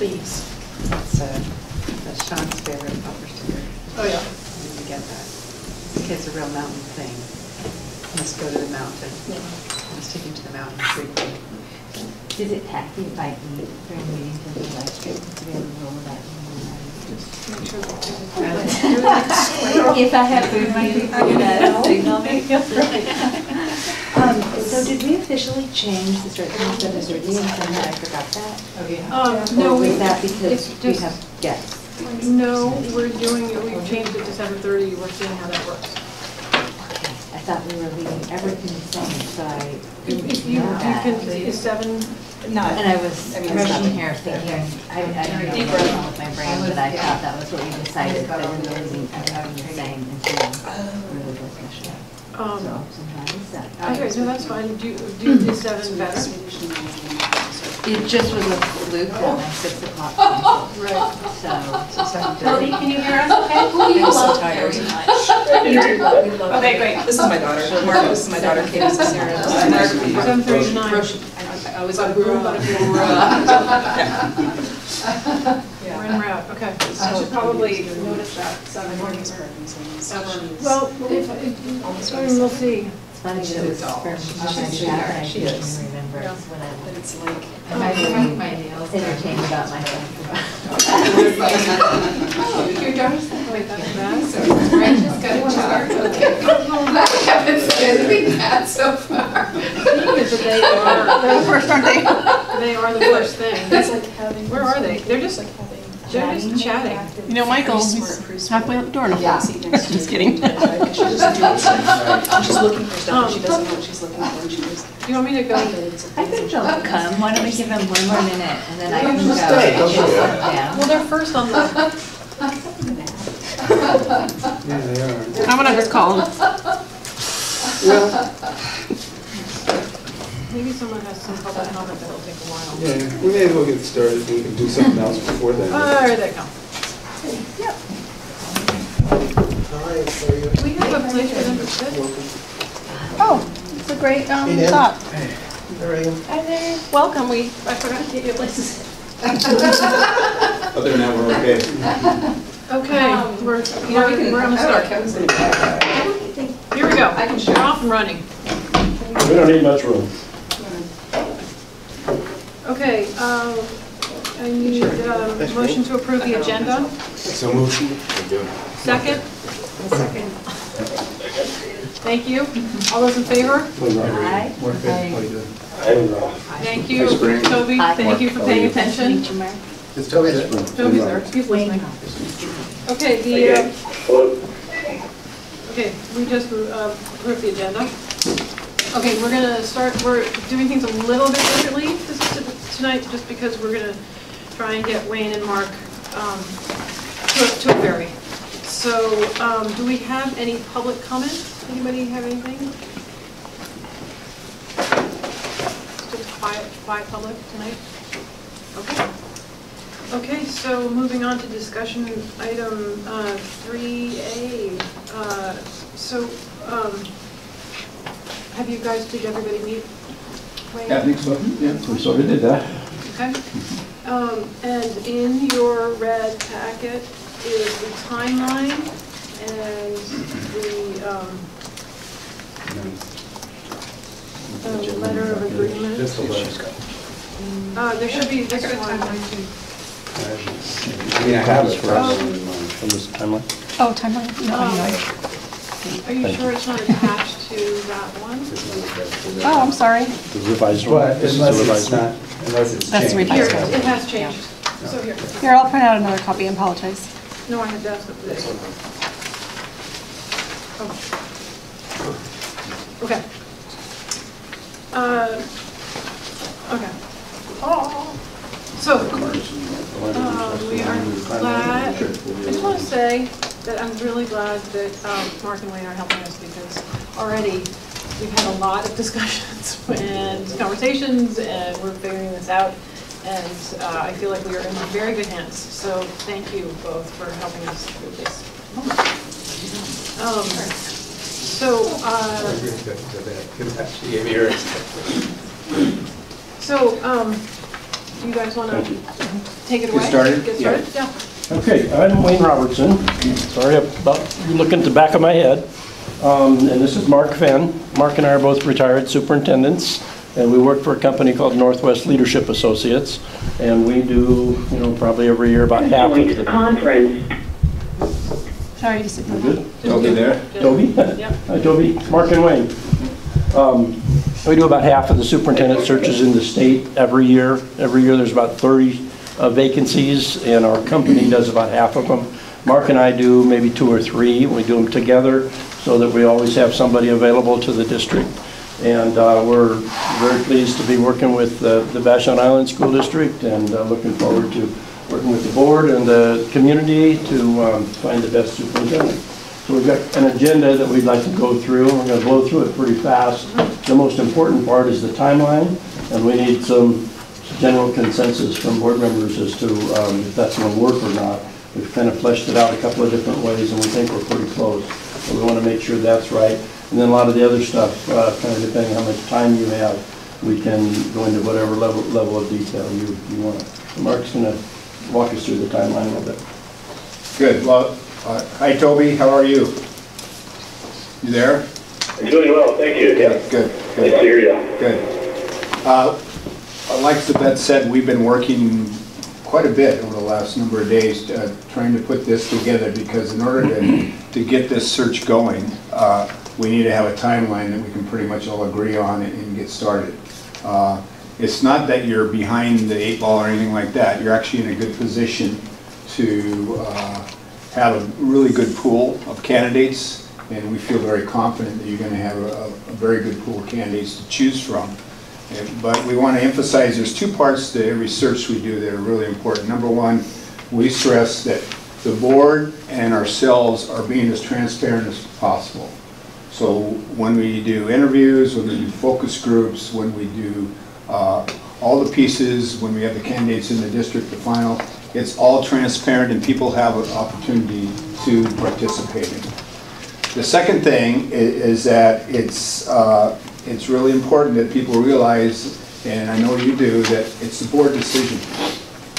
please. That's Sean's favorite bumper sticker. Oh, yeah. I need to get that. This kid's a real mountain thing. Let's go to the mountain. Yeah. Let's take him to the mountain frequently. Is it tacky if I eat during meetings and do ice cream? Do we have a rule that? Make sure If I have food in my teeth, I'm gonna signal me. So did we officially change the start time to 7:30 and somehow I forgot that? Oh, yeah. no, Or was we, that because it's we just- have guests? no, we've changed it to 7:30. We're seeing how that works. Okay, I thought we were leaving everything the same, so I didn't If you know that. can, is 7, Not. And I was rushing here thinking, I don't know Deep what's breath. wrong with my brain, but I thought that was what we decided, that we were leaving everything the same until really discussion. So somehow I missed that. okay, no, that's fine. Is 7 better? It just was a fluke that my 6 o'clock. Right. So. Toby, can you hear us okay? You love very much. Okay, great. This is my daughter. Mark, this is my daughter, Katie Cicero. 7:39. I was on Brochure. We're en route, okay. I should probably notice that 7 mornings. Well, we'll see. It's funny that it was from I She didn't is. remember Yeah. when I But it's like, am I doing my nails entertained about myself. Your daughter's the way that That's I just got a chart. Okay. I haven't said anything bad so far. They're the first, aren't they? They are the first thing. it's like having. Where are they? They're just chatting. You know, Michael, he's halfway out the door now. Yeah. Just kidding. She doesn't do it. She's looking for stuff, but she doesn't know what she's looking for. She just. Do you want me to go? I think they'll come. Why don't we give them one more minute and then I can go. Just stay, don't and forget. sit down. Well, they're first on the, Yeah, they are. I'm gonna just call him. Well, maybe someone has some public comment that'll take a while. yeah, we may as well get started. We can do something else before then. There they come. Hi, how are you? We have a place for them to sit. Oh, it's a great Hey, Dan. thought. How are you? Hi there. Welcome. I forgot to get you places. Other than that, we're okay. Okay, we're gonna start. Here we go. We're off and running. We don't need much room. Okay, I need a motion to approve the agenda. So moved. Second? Second. Thank you. All those in favor? Hi. Thank you, Toby. Thank you for paying attention. It's Toby there. Toby's there. He's listening. Okay, okay, we just approved the agenda. Okay, we're gonna start, we're doing things a little bit differently tonight, just because we're gonna try and get Wayne and Mark to a vary. So, do we have any public comment? Anybody have anything? Just quiet public tonight? Okay. Okay, so moving on to discussion item 3A. Have you guys, did everybody meet? Wayne? Yeah, I think so. Yeah, we sort of did that. Okay. And in your red packet is the timeline and the letter of agreement. Just the letter. There should be this one. I mean, I have it for us. From this timeline. Oh, timeline. No, Are you sure it's not attached to that one? Oh, I'm sorry. The revised one. But This is unless the it's revised one. not, unless it's That's changed. Here, revised. it has changed. So here. Here, I'll print out another copy and apologize. No, I had that up there. Oh. Okay. Okay. Oh. So, we are glad, I just want to say that I'm really glad that Mark and Wayne are helping us, because already we've had a lot of discussions and conversations, and we're figuring this out, and I feel like we are in very good hands. So thank you both for helping us through this. do you guys want Thank to you. take it away? Get started? Get Yeah. started? Yeah. Okay, I'm Wayne Robertson. Sorry about you looking at the back of my head. And this is Mark Fenn. Mark and I are both retired superintendents, and we work for a company called Northwest Leadership Associates. And we do, you know, probably every year about half of the conference. Sorry to sit You down. good? Toby there? Toby? Yep. Hi, Toby. Mark and Wayne. We do about half of the superintendent searches in the state every year. Every year there's about 30 vacancies, and our company does about half of them. Mark and I do maybe 2 or 3. We do them together so that we always have somebody available to the district. And we're very pleased to be working with the Vashon Island School District, and looking forward to working with the board and the community to find the best superintendent. So we've got an agenda that we'd like to go through. We're going to blow through it pretty fast. The most important part is the timeline, and we need some general consensus from board members as to if that's going to work or not. We've kind of fleshed it out a couple of different ways, and we think we're pretty close. So we want to make sure that's right. And then a lot of the other stuff, kind of depending how much time you have, we can go into whatever level of detail you want. So Mark's going to walk us through the timeline a little bit. Good. Well, hi, Toby. How are you? You there? I'm doing well, thank you. Yeah. Good. Nice to hear you. Good. Like Sabette said, we've been working quite a bit over the last number of days trying to put this together, because in order to get this search going, we need to have a timeline that we can pretty much all agree on and get started. It's not that you're behind the 8 ball or anything like that. You're actually in a good position to have a really good pool of candidates, and we feel very confident that you're going to have a very good pool of candidates to choose from. But we want to emphasize there's 2 parts to every search we do that are really important. Number one, we stress that the board and ourselves are being as transparent as possible. So when we do interviews, when we do focus groups, when we do all the pieces, when we have the candidates in the district, the final, it's all transparent and people have an opportunity to participate in it. The second thing is that it's really important that people realize, and I know you do, that it's the board decision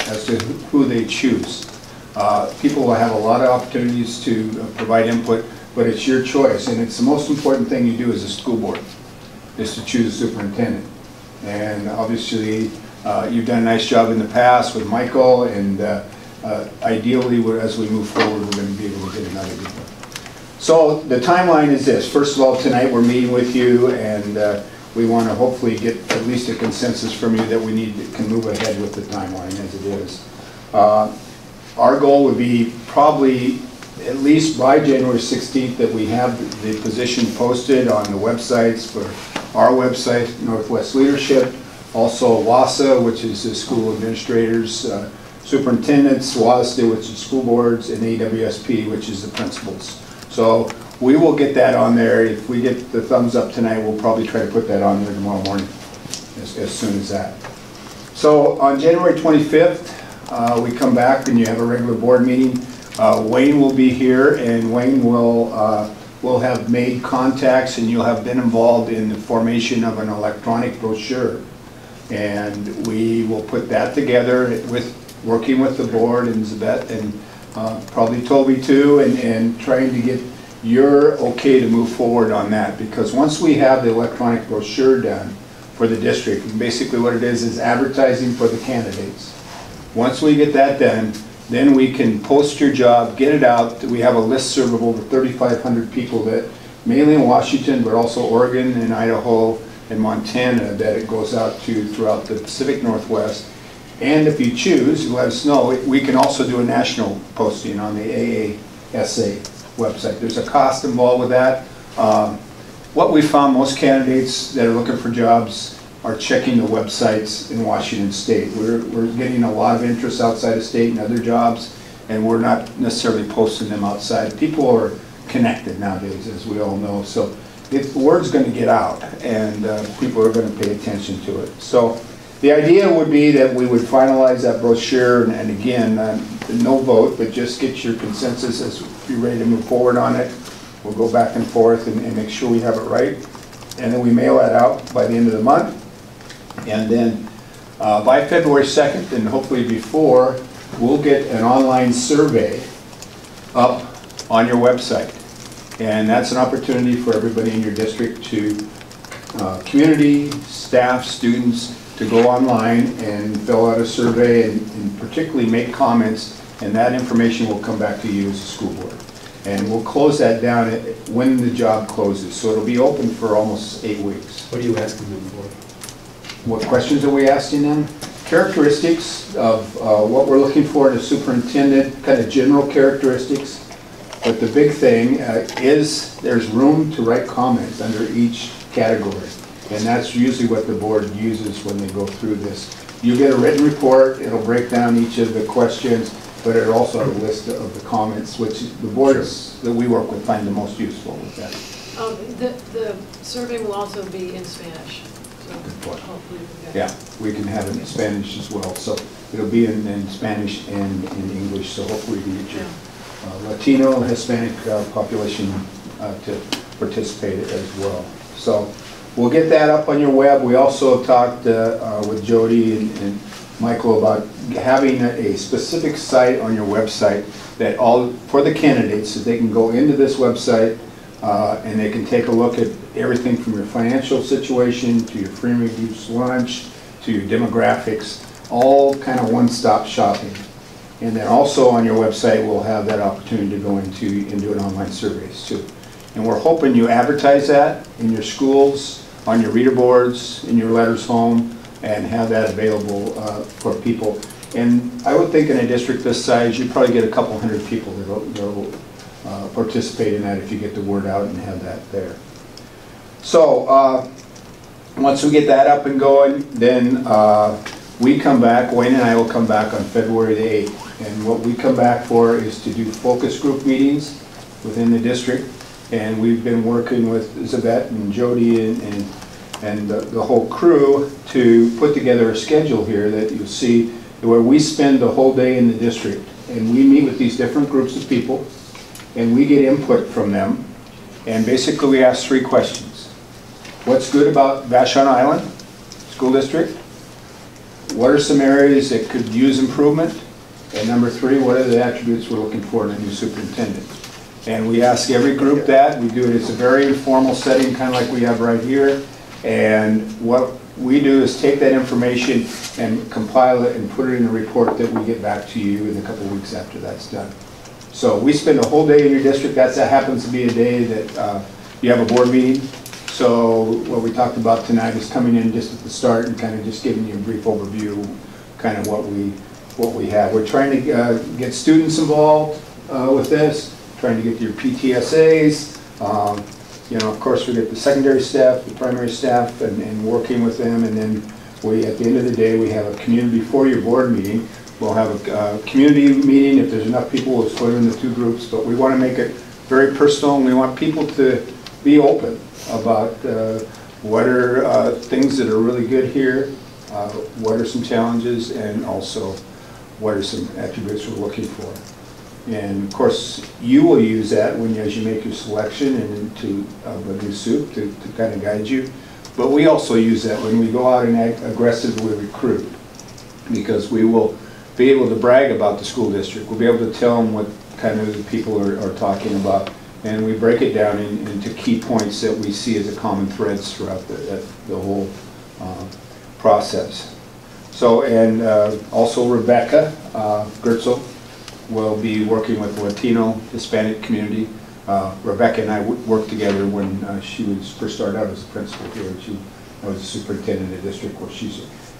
as to who they choose. People will have a lot of opportunities to provide input, but it's your choice, and it's the most important thing you do as a school board, is to choose a superintendent. And obviously, you've done a nice job in the past with Michael, and ideally, as we move forward, we're going to be able to get another good one. So the timeline is this. First of all, tonight we're meeting with you, and we want to hopefully get at least a consensus from you that we can move ahead with the timeline as it is. Our goal would be probably at least by January 16th that we have the position posted on the websites for our website, Northwest Leadership, also WASA, which is the School Administrators, Superintendents, WASDA, which is School Boards, and AWSP, which is the Principals. So we will get that on there. If we get the thumbs up tonight, we'll probably try to put that on there tomorrow morning, as soon as that. So on January 25th, we come back and you have a regular board meeting. Wayne will be here, and Wayne will have made contacts, and you'll have been involved in the formation of an electronic brochure. And we will put that together with working with the board and Zabette and probably Toby too, and trying to get your okay to move forward on that. Because once we have the electronic brochure done for the district, and basically what it is advertising for the candidates. Once we get that done, then we can post your job, get it out. We have a listserv of over 3,500 people, that mainly in Washington, but also Oregon and Idaho and Montana, that it goes out to throughout the Pacific Northwest. And if you choose, let us know. We can also do a national posting on the AASA website. There's a cost involved with that. What we found, most candidates that are looking for jobs are checking the websites in Washington State. We're getting a lot of interest outside of state and other jobs, and we're not necessarily posting them outside. People are connected nowadays, as we all know. So the word's going to get out, and people are going to pay attention to it. So the idea would be that we would finalize that brochure, and again, no vote, but just get your consensus as you're ready to move forward on it. We'll go back and forth and make sure we have it right. And then we mail that out by the end of the month. And then By February 2nd, and hopefully before, we'll get an online survey up on your website. And that's an opportunity for everybody in your district to, community, staff, students, to go online and fill out a survey and particularly make comments, and that information will come back to you as a school board. And we'll close that down when the job closes. So it'll be open for almost 8 weeks. What are you asking them for? What questions are we asking them? Characteristics of what we're looking for in a superintendent, kind of general characteristics. But the big thing is there's room to write comments under each category. And that's usually what the board uses when they go through this. You get a written report, it'll break down each of the questions, but it also has a list of the comments, which the boards that we work with find the most useful with that. The survey will also be in Spanish. So hopefully we get we can have it in Spanish as well. So it'll be in Spanish and in English, so hopefully we get your Latino and Hispanic population to participate as well. So we'll get that up on your web. We also have talked with Jody and Michael about having a specific site on your website that for the candidates, so they can go into this website and they can take a look at everything from your financial situation to your free and reduced lunch to your demographics, all kind of one-stop shopping. And then also on your website, we'll have that opportunity to go into and do an online surveys too. And we're hoping you advertise that in your schools, on your reader boards, in your letters home, and have that available for people. And I would think in a district this size, you probably get a couple hundred people that will participate in that if you get the word out and have that there. So once we get that up and going, then we come back, Wayne and I will come back on February the 8th. And what we come back for is to do focus group meetings within the district. And we've been working with Zabette and Jody and the whole crew to put together a schedule here that you'll see where we spend the whole day in the district. And we meet with these different groups of people and we get input from them. And basically we ask 3 questions. What's good about Vashon Island School District? What are some areas that could use improvement? And number 3, what are the attributes we're looking for in a new superintendent? And we ask every group that. We do it, it's a very informal setting, kind of like we have right here. And what we do is take that information and compile it and put it in a report that we get back to you in a couple weeks after that's done. So we spend a whole day in your district. That happens to be a day that you have a board meeting. So what we talked about tonight is coming in just at the start and kind of just giving you a brief overview, kind of what we have. We're trying to get students involved with this, trying to get your PTSAs. You know, of course, we get the secondary staff, the primary staff, and working with them. And then at the end of the day, we have a community before your board meeting. We'll have a community meeting. If there's enough people, we'll split it into 2 groups. But we want to make it very personal, and we want people to be open about what are things that are really good here, what are some challenges, and also what are some attributes we're looking for. And of course, you will use that as you make your selection and to a new soup to kind of guide you. But we also use that when we go out and aggressively recruit, because we will be able to brag about the school district. We'll be able to tell them what kind of the people are talking about. And we break it down into key points that we see as the common threads throughout the whole process. So, and also Rebecca Gertzel will be working with the Latino Hispanic community. Rebecca and I worked together when she was first started out as a principal here. I was a superintendent in the district where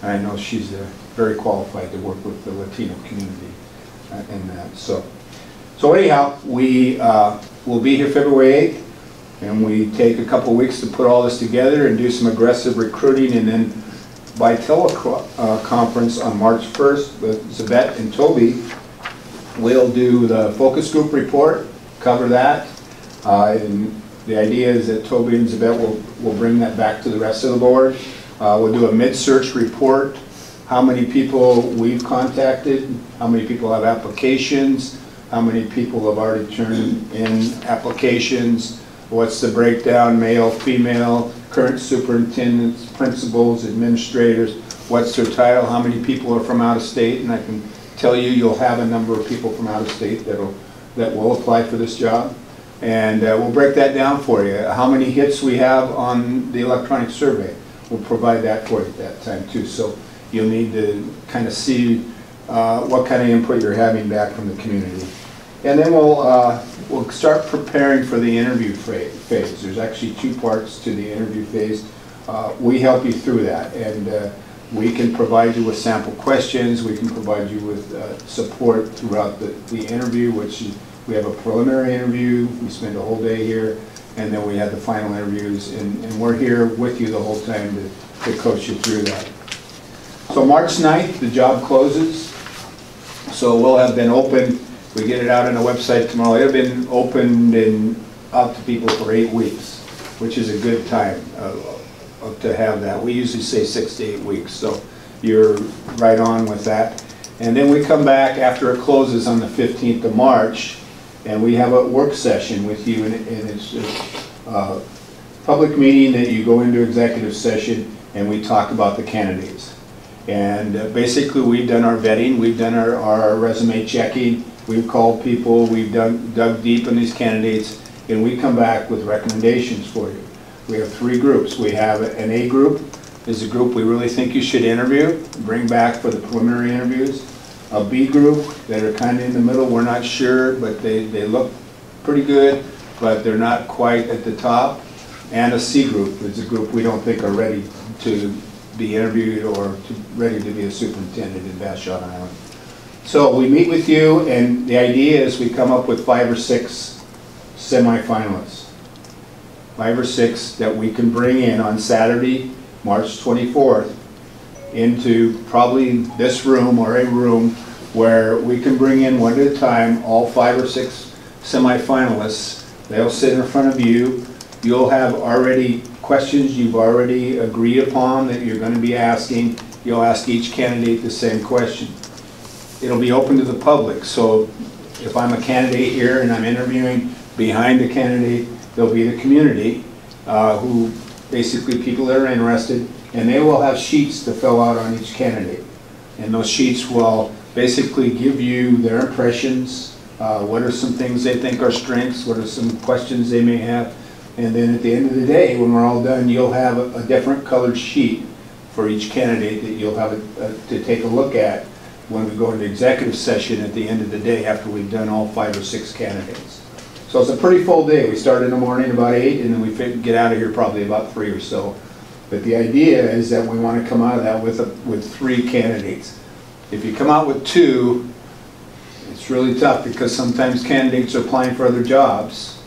and I know she's very qualified to work with the Latino community in that. So anyhow, we will be here February 8th, and we take a couple weeks to put all this together and do some aggressive recruiting, and then by teleconference on March 1st with Zabette and Toby, we'll do the focus group report, cover that, and the idea is that Toby and Zabette will bring that back to the rest of the board. We'll do a mid-search report, how many people we've contacted, how many people have applications, how many people have already turned in applications, what's the breakdown, male, female, current superintendents, principals, administrators, what's their title, how many people are from out of state, and I can tell you you'll have a number of people from out of state that will apply for this job. And we'll break that down for you. How many hits we have on the electronic survey, we'll provide that for you at that time too. So you'll need to kind of see what kind of input you're having back from the community. And then we'll start preparing for the interview phase. There's actually 2 parts to the interview phase. We help you through that, and we can provide you with sample questions. We can provide you with support throughout the interview, which we have a preliminary interview. We spend a whole day here, and then we have the final interviews, and we're here with you the whole time to coach you through that. So March 9th, the job closes. So we'll have been open. We get it out on the website tomorrow. It'll been opened and out to people for 8 weeks, which is a good time to have that. We usually say 6 to 8 weeks, so you're right on with that. And then we come back after it closes on the 15th of March, and we have a work session with you, and it's a public meeting that you go into executive session, and we talk about the candidates. And basically we've done our vetting, we've done our resume checking, we've called people, we've dug deep in these candidates, and we come back with recommendations for you. We have 3 groups. We have an A group, is a group we really think you should interview, bring back for the preliminary interviews. A B group that are kind of in the middle, we're not sure, but they look pretty good, but they're not quite at the top. And a C group is a group we don't think are ready to be interviewed or ready to be a superintendent in Vashon Island. So we meet with you, and the idea is we come up with 5 or 6 semifinalists. 5 or 6 that we can bring in on Saturday, March 24th, into probably this room or a room where we can bring in one at a time all 5 or 6 semifinalists. They'll sit in front of you. You'll have already questions you've already agreed upon that you're going to be asking. You'll ask each candidate the same question. It'll be open to the public, so if I'm a candidate here and I'm interviewing behind the candidate, there'll be the community who basically people that are interested, and they will have sheets to fill out on each candidate. And those sheets will basically give you their impressions, what are some things they think are strengths, what are some questions they may have, and then at the end of the day, when we're all done, you'll have a different colored sheet for each candidate that you'll have to take a look at when we go into executive session at the end of the day after we've done all 5 or 6 candidates. So it's a pretty full day. We start in the morning about 8, and then we get out of here probably about 3 or so. But the idea is that we want to come out of that with 3 candidates. If you come out with 2, it's really tough because sometimes candidates are applying for other jobs.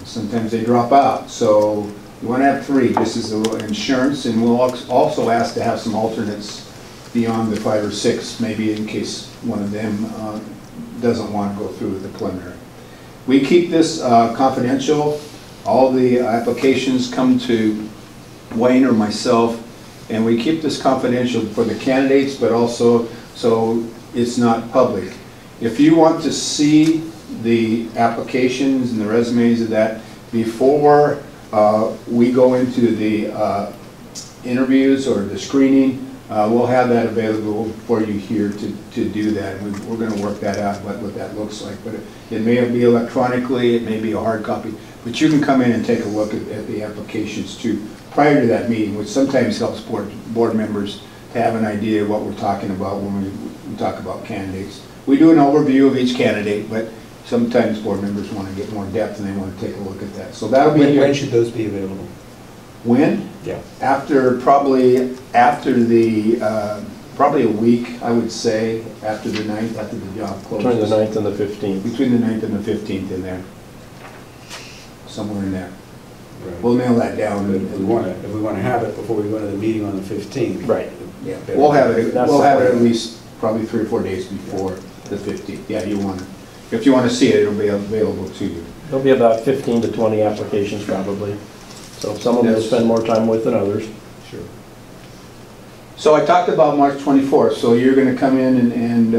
Sometimes they drop out. So you want to have 3 just as a little insurance, and we'll also ask to have some alternates beyond the 5 or 6, maybe in case one of them doesn't want to go through with the preliminary. We keep this confidential. All the applications come to Wayne or myself, and we keep this confidential for the candidates, but also so it's not public. If you want to see the applications and the resumes of that before we go into the interviews or the screening, we'll have that available for you here to do that. And we're going to work that out, what that looks like. But it may be electronically, it may be a hard copy, but you can come in and take a look at the applications too prior to that meeting, which sometimes helps board members to have an idea of what we're talking about when we talk about candidates. We do an overview of each candidate, but sometimes board members want to get more depth and they want to take a look at that. So that'll be when should those be available? When? Yeah. Probably a week, I would say, after the 9th, after the job closes. Between the 9th and the 15th. Between the 9th and the 15th in there. Somewhere in there. Right. We'll nail that down. If we want to have it before we go to the meeting on the 15th. Right. Yeah. We'll have it at least probably 3 or 4 days before the 15th. Yeah, if you want to see it, it'll be available to you. There'll be about 15 to 20 applications probably. So some of them will spend more time with than others. Sure. So I talked about March 24th. So you're going to come in and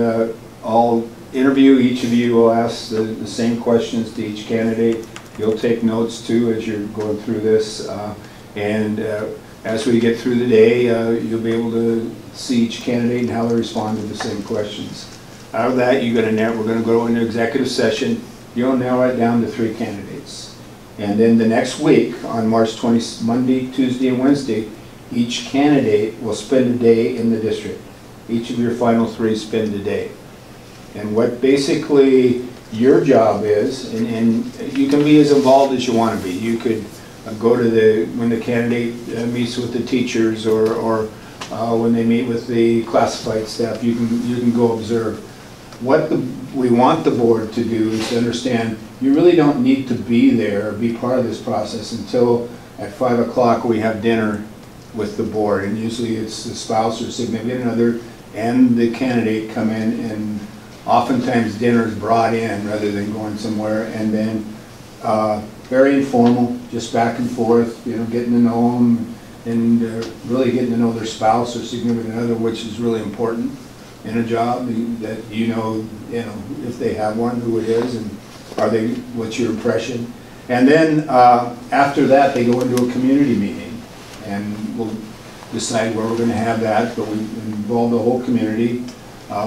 I'll interview. Each of you will ask the same questions to each candidate. You'll take notes too as you're going through this. As we get through the day, you'll be able to see each candidate and how they respond to the same questions. Out of that, we're going to go into executive session. You'll narrow it down to 3 candidates. And then the next week, on March 20, Monday, Tuesday, and Wednesday, each candidate will spend a day in the district. Each of your final 3 spend a day. And what basically your job is, and you can be as involved as you want to be. You could go to when the candidate meets with the teachers, or when they meet with the classified staff, you can go observe. What we want the board to do is to understand you really don't need to be there or be part of this process until at 5 o'clock we have dinner with the board, and usually it's the spouse or significant other and the candidate come in, and oftentimes dinner is brought in rather than going somewhere, and then very informal, just back and forth, getting to know them and really getting to know their spouse or significant other, which is really important in a job, that you know if they have one, who it is, and what's your impression. And then after that, they go into a community meeting, and we'll decide where we're going to have that, but we involve the whole community.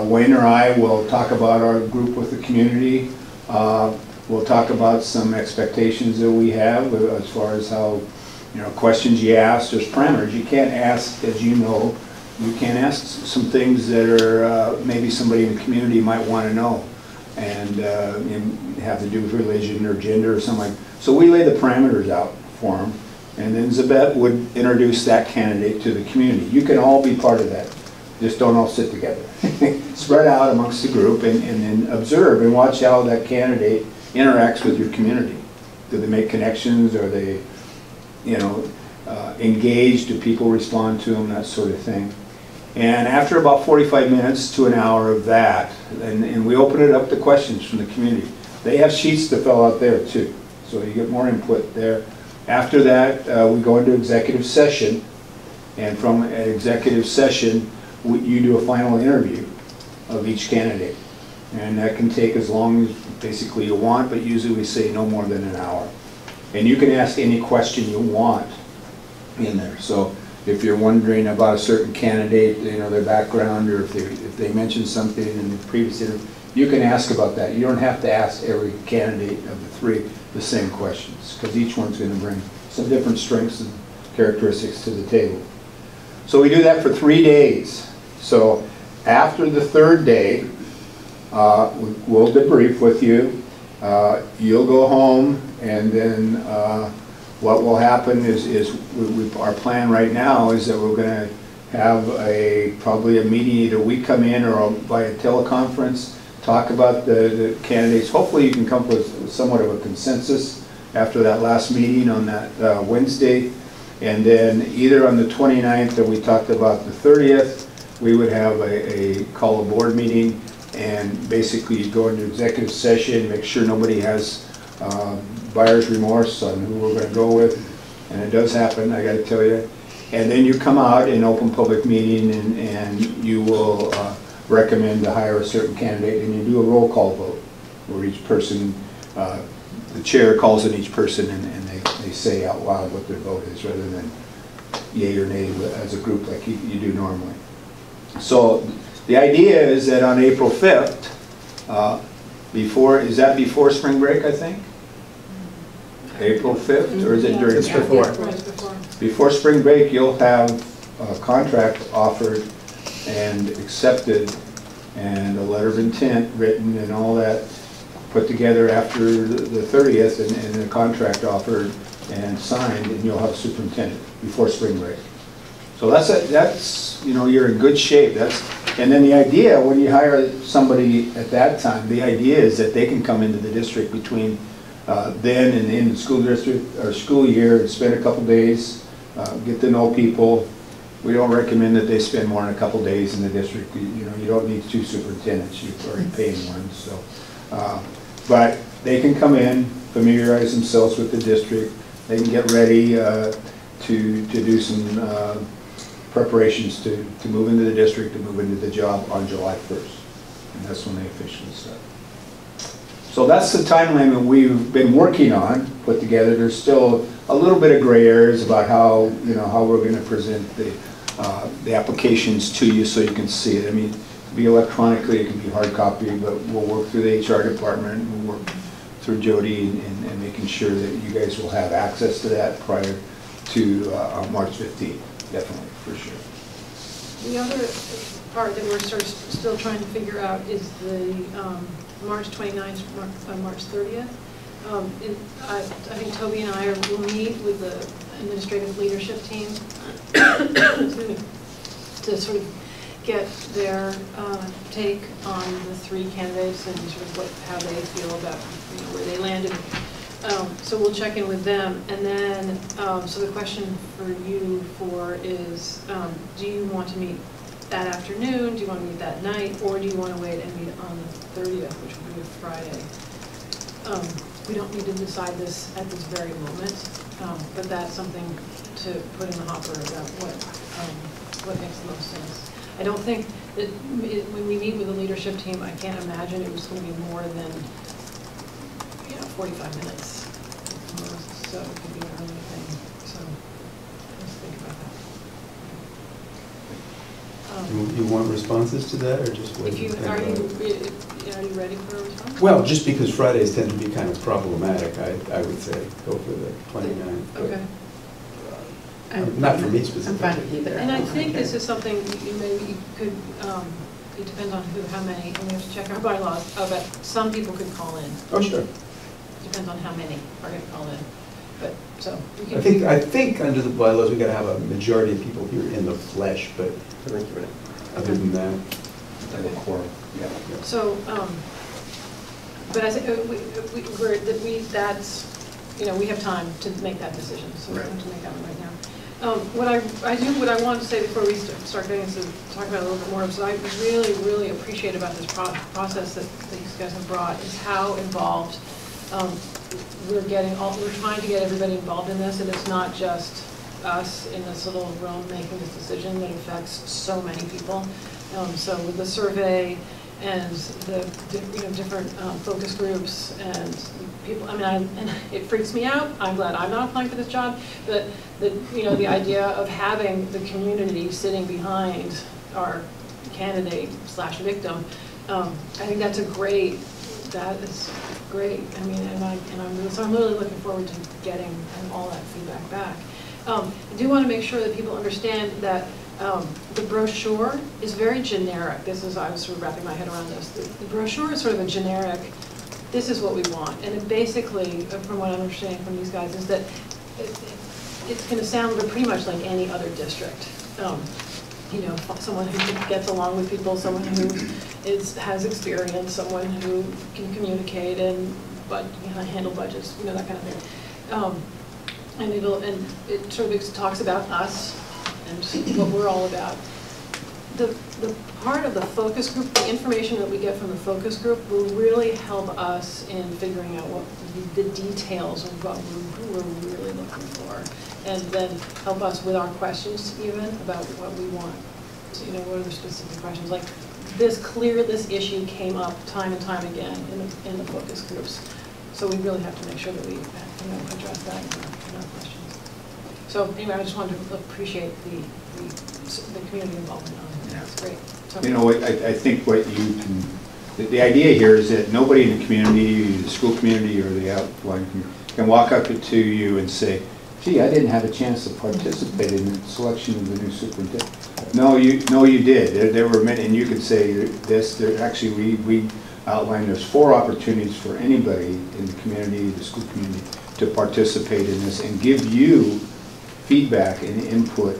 Wayne or I will talk about our group with the community. We'll talk about some expectations that we have as far as how, questions you ask. There's parameters. You can't ask, as you know, you can't ask some things that are maybe somebody in the community might want to know, and have to do with religion or gender or something like that. So we lay the parameters out for them, and then Zabet would introduce that candidate to the community. You can all be part of that. Just don't all sit together. Spread out amongst the group, and then observe and watch how that candidate interacts with your community. Do they make connections? Are they, engaged? Do people respond to them? That sort of thing. And after about 45 minutes to an hour of that, and we open it up to questions from the community. They have sheets to fill out there too, so you get more input there. After that, we go into executive session, and from an executive session, you do a final interview of each candidate. And that can take as long as basically you want, but usually we say no more than an hour. And you can ask any question you want in there. So if you're wondering about a certain candidate, their background, or if they mention something in the previous interview, you can ask about that. You don't have to ask every candidate of the 3 the same questions, because each one's going to bring some different strengths and characteristics to the table. So we do that for 3 days. So after the 3rd day, we'll debrief with you. You'll go home, and then what will happen is our plan right now is that we're going to have probably a meeting. Either we come in or via teleconference, talk about the candidates. Hopefully you can come up with somewhat of a consensus after that last meeting on that Wednesday. And then either on the 29th, that we talked about the 30th, we would have call a board meeting, and basically go into executive session, make sure nobody has buyer's remorse on who we're going to go with. And it does happen, I got to tell you. And then you come out in open public meeting, and you will recommend to hire a certain candidate, and you do a roll call vote where each person, the chair calls in each person, and they say out loud what their vote is, rather than yay or nay as a group like you do normally. So the idea is that on April 5th, is that before spring break, I think? April 5th, or is it during? It's before. Before spring break, you'll have a contract offered and accepted, and a letter of intent written and all that put together after the 30th, and a contract offered and signed, and you'll have a superintendent before spring break. So that's you're in good shape. And then the idea, when you hire somebody at that time, the idea is that they can come into the district between then and the end of the school district or school year and spend a couple days, get to know people. We don't recommend that they spend more than a couple days in the district. You don't need 2 superintendents. You're already paying one. So, but they can come in, familiarize themselves with the district. They can get ready to do some preparations to move into the district, to move into the job on July 1st. And that's when they officially start. So that's the timeline that we've been working on, put together. There's still a little bit of gray areas about how we're going to present the applications to you so you can see it. I mean, it can be electronically, it can be hard copy, but we'll work through the HR department, we'll work through Jody and making sure that you guys will have access to that prior to March 15th, definitely, for sure. The other part that we're sort of still trying to figure out is the March 29th, March 30th. I think Toby and I will meet with the administrative leadership team excuse me, to sort of get their take on the three candidates and sort of how they feel about where they landed. So we'll check in with them, and then so the question for you is, do you want to meet that afternoon? Do you want to meet that night, or do you want to wait and meet on the 30th, which will be a Friday? We don't need to decide this at this very moment, but that's something to put in the hopper about what makes the most sense. I don't think that when we meet with the leadership team, I can't imagine it was going to be more than 45 minutes. So it could be an early thing. So let's think about that. You want responses to that, or just wait? Are you ready for a response? Well, just because Fridays tend to be kind of problematic, I would say go for the 29th. Okay. Not for me specifically. I'm fine with either. And I think this is something you maybe could, it depends on how many, and we have to check our bylaws, but some people could call in. Oh, sure. Depends on how many are going to call in. But, so. We can I think under the bylaws, we got to have a majority of people here in the flesh, but other than that. Like a quorum, yeah. So, but I think we have time to make that decision, so we don't have to make that one right now. What I want to say before we start getting to talk about it a little bit more, is I really, really appreciate about this process that these guys have brought is how involved we're trying to get everybody involved in this, and it's not just us in this little realm making this decision that affects so many people. So with the survey and the different focus groups and people, and it freaks me out. I'm glad I'm not applying for this job, but the idea of having the community sitting behind our candidate / victim, I think that's that is great. I mean, so I'm really looking forward to getting all that feedback back. I do want to make sure that people understand that the brochure is very generic. I was sort of wrapping my head around this. The brochure is sort of a generic, this is what we want. And it basically, from what I'm understanding from these guys, is that it's going to sound pretty much like any other district. Someone who gets along with people, someone who has experience, someone who can communicate and handle budgets, that kind of thing. And it sort of talks about us and what we're all about. The part of the focus group, the information that we get from the focus group will really help us in figuring out what the details of who we're really looking for, and then help us with our questions even about what we want. So, what are the specific questions? Like this issue came up time and time again in the focus groups. So we really have to make sure that we address that in our questions. So anyway, I just wanted to appreciate the community involvement on it. That's great. So, I think what you can, the idea here is that nobody in the community, the school community or the outlying community can walk up to you and say, gee, I didn't have a chance to participate in the selection of the new superintendent. No, you did. There were many, and you could say this. Actually, we outlined there's 4 opportunities for anybody in the community, the school community, to participate in this and give you feedback and input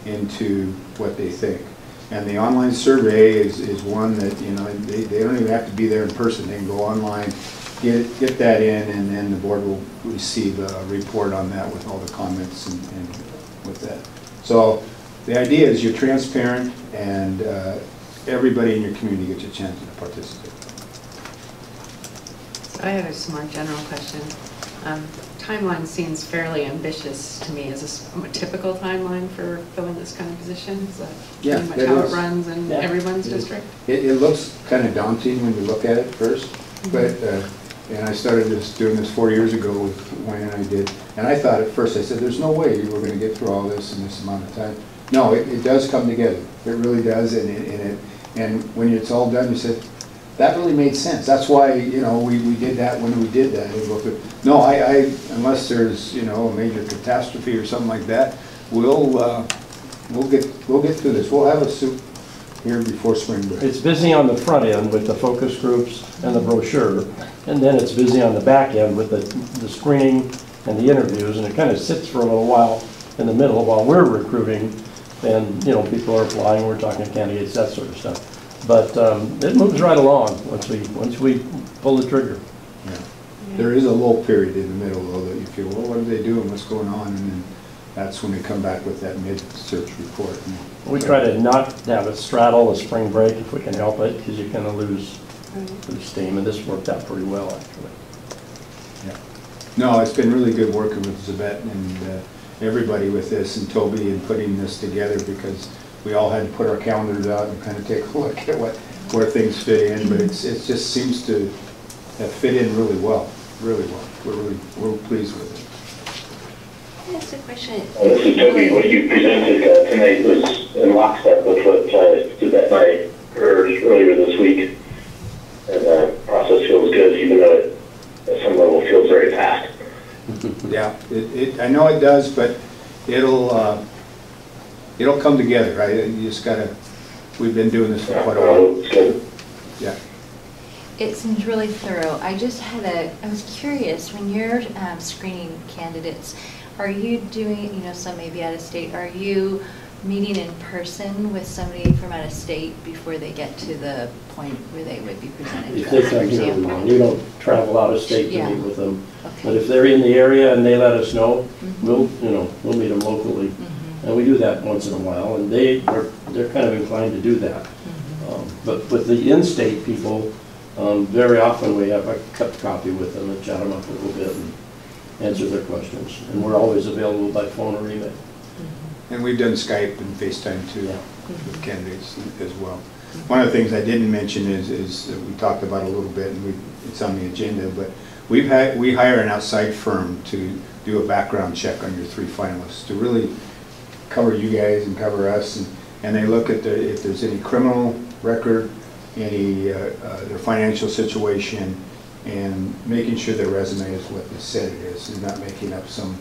into what they think. And the online survey is one that they don't even have to be there in person. They can go online, get that in, and then the board will receive a report on that with all the comments and with that. So the idea is you're transparent, and everybody in your community gets a chance to participate. So I have a more general question. Timeline seems fairly ambitious to me. Is this a typical timeline for filling this kind of position? Is that pretty much how it runs in everyone's district? It looks kind of daunting when you look at it first, but and I started doing this 4 years ago with Wayne and I did, and I thought at first, I said, there's no way we're going to get through all this in this amount of time. No, it does come together. It really does, and when it's all done, you said, that really made sense. That's why, you know, we did that when we did that. No, unless there's, you know, a major catastrophe or something like that, we'll get through this. We'll have a soup here before spring break. It's busy on the front end with the focus groups and the brochure, and then it's busy on the back end with the screening and the interviews, and it kind of sits for a little while in the middle while we're recruiting, and, you know, people are applying, we're talking to candidates, that sort of stuff. But it moves right along once we pull the trigger. Yeah. There is a lull period in the middle, though, that you feel, well, what are they doing? What's going on? And then that's when they come back with that mid-search report. We try to not have it straddle the spring break if we can help it, because you kind of lose steam, and this worked out pretty well, actually. Yeah. No, it's been really good working with Zabette and everybody with this, and Toby, and putting this together, because we all had to put our calendars out and kind of take a look at where things fit in, but it just seems to have fit in really well, really well. We're pleased with it. That's a question. This is Toby. What you presented tonight was in lockstep with what Zabette and I heard earlier this week, and the process feels good, even though it, at some level, feels very fast. Yeah, I know it does, but it'll come together, right? You just gotta. We've been doing this for quite a while. It's good. Yeah. It seems really thorough. I was curious, when you're screening candidates, are you doing, you know, some maybe out of state, are you meeting in person with somebody from out of state before they get to the point where they would be presented to us, for example? You don't travel out of state to meet with them. Okay. But if they're in the area and they let us know, we'll meet them locally. And we do that once in a while, and they're kind of inclined to do that. But with the in-state people, very often we have a cut copy with them and chat them up a little bit and answer their questions. And we're always available by phone or email. And we've done Skype and FaceTime too, with candidates as well. One of the things I didn't mention is that we talked about a little bit, and it's on the agenda, but we hire an outside firm to do a background check on your 3 finalists to really cover you guys and cover us, and they look at if there's any criminal record, any their financial situation, and making sure their resume is what they said it is, and not making up some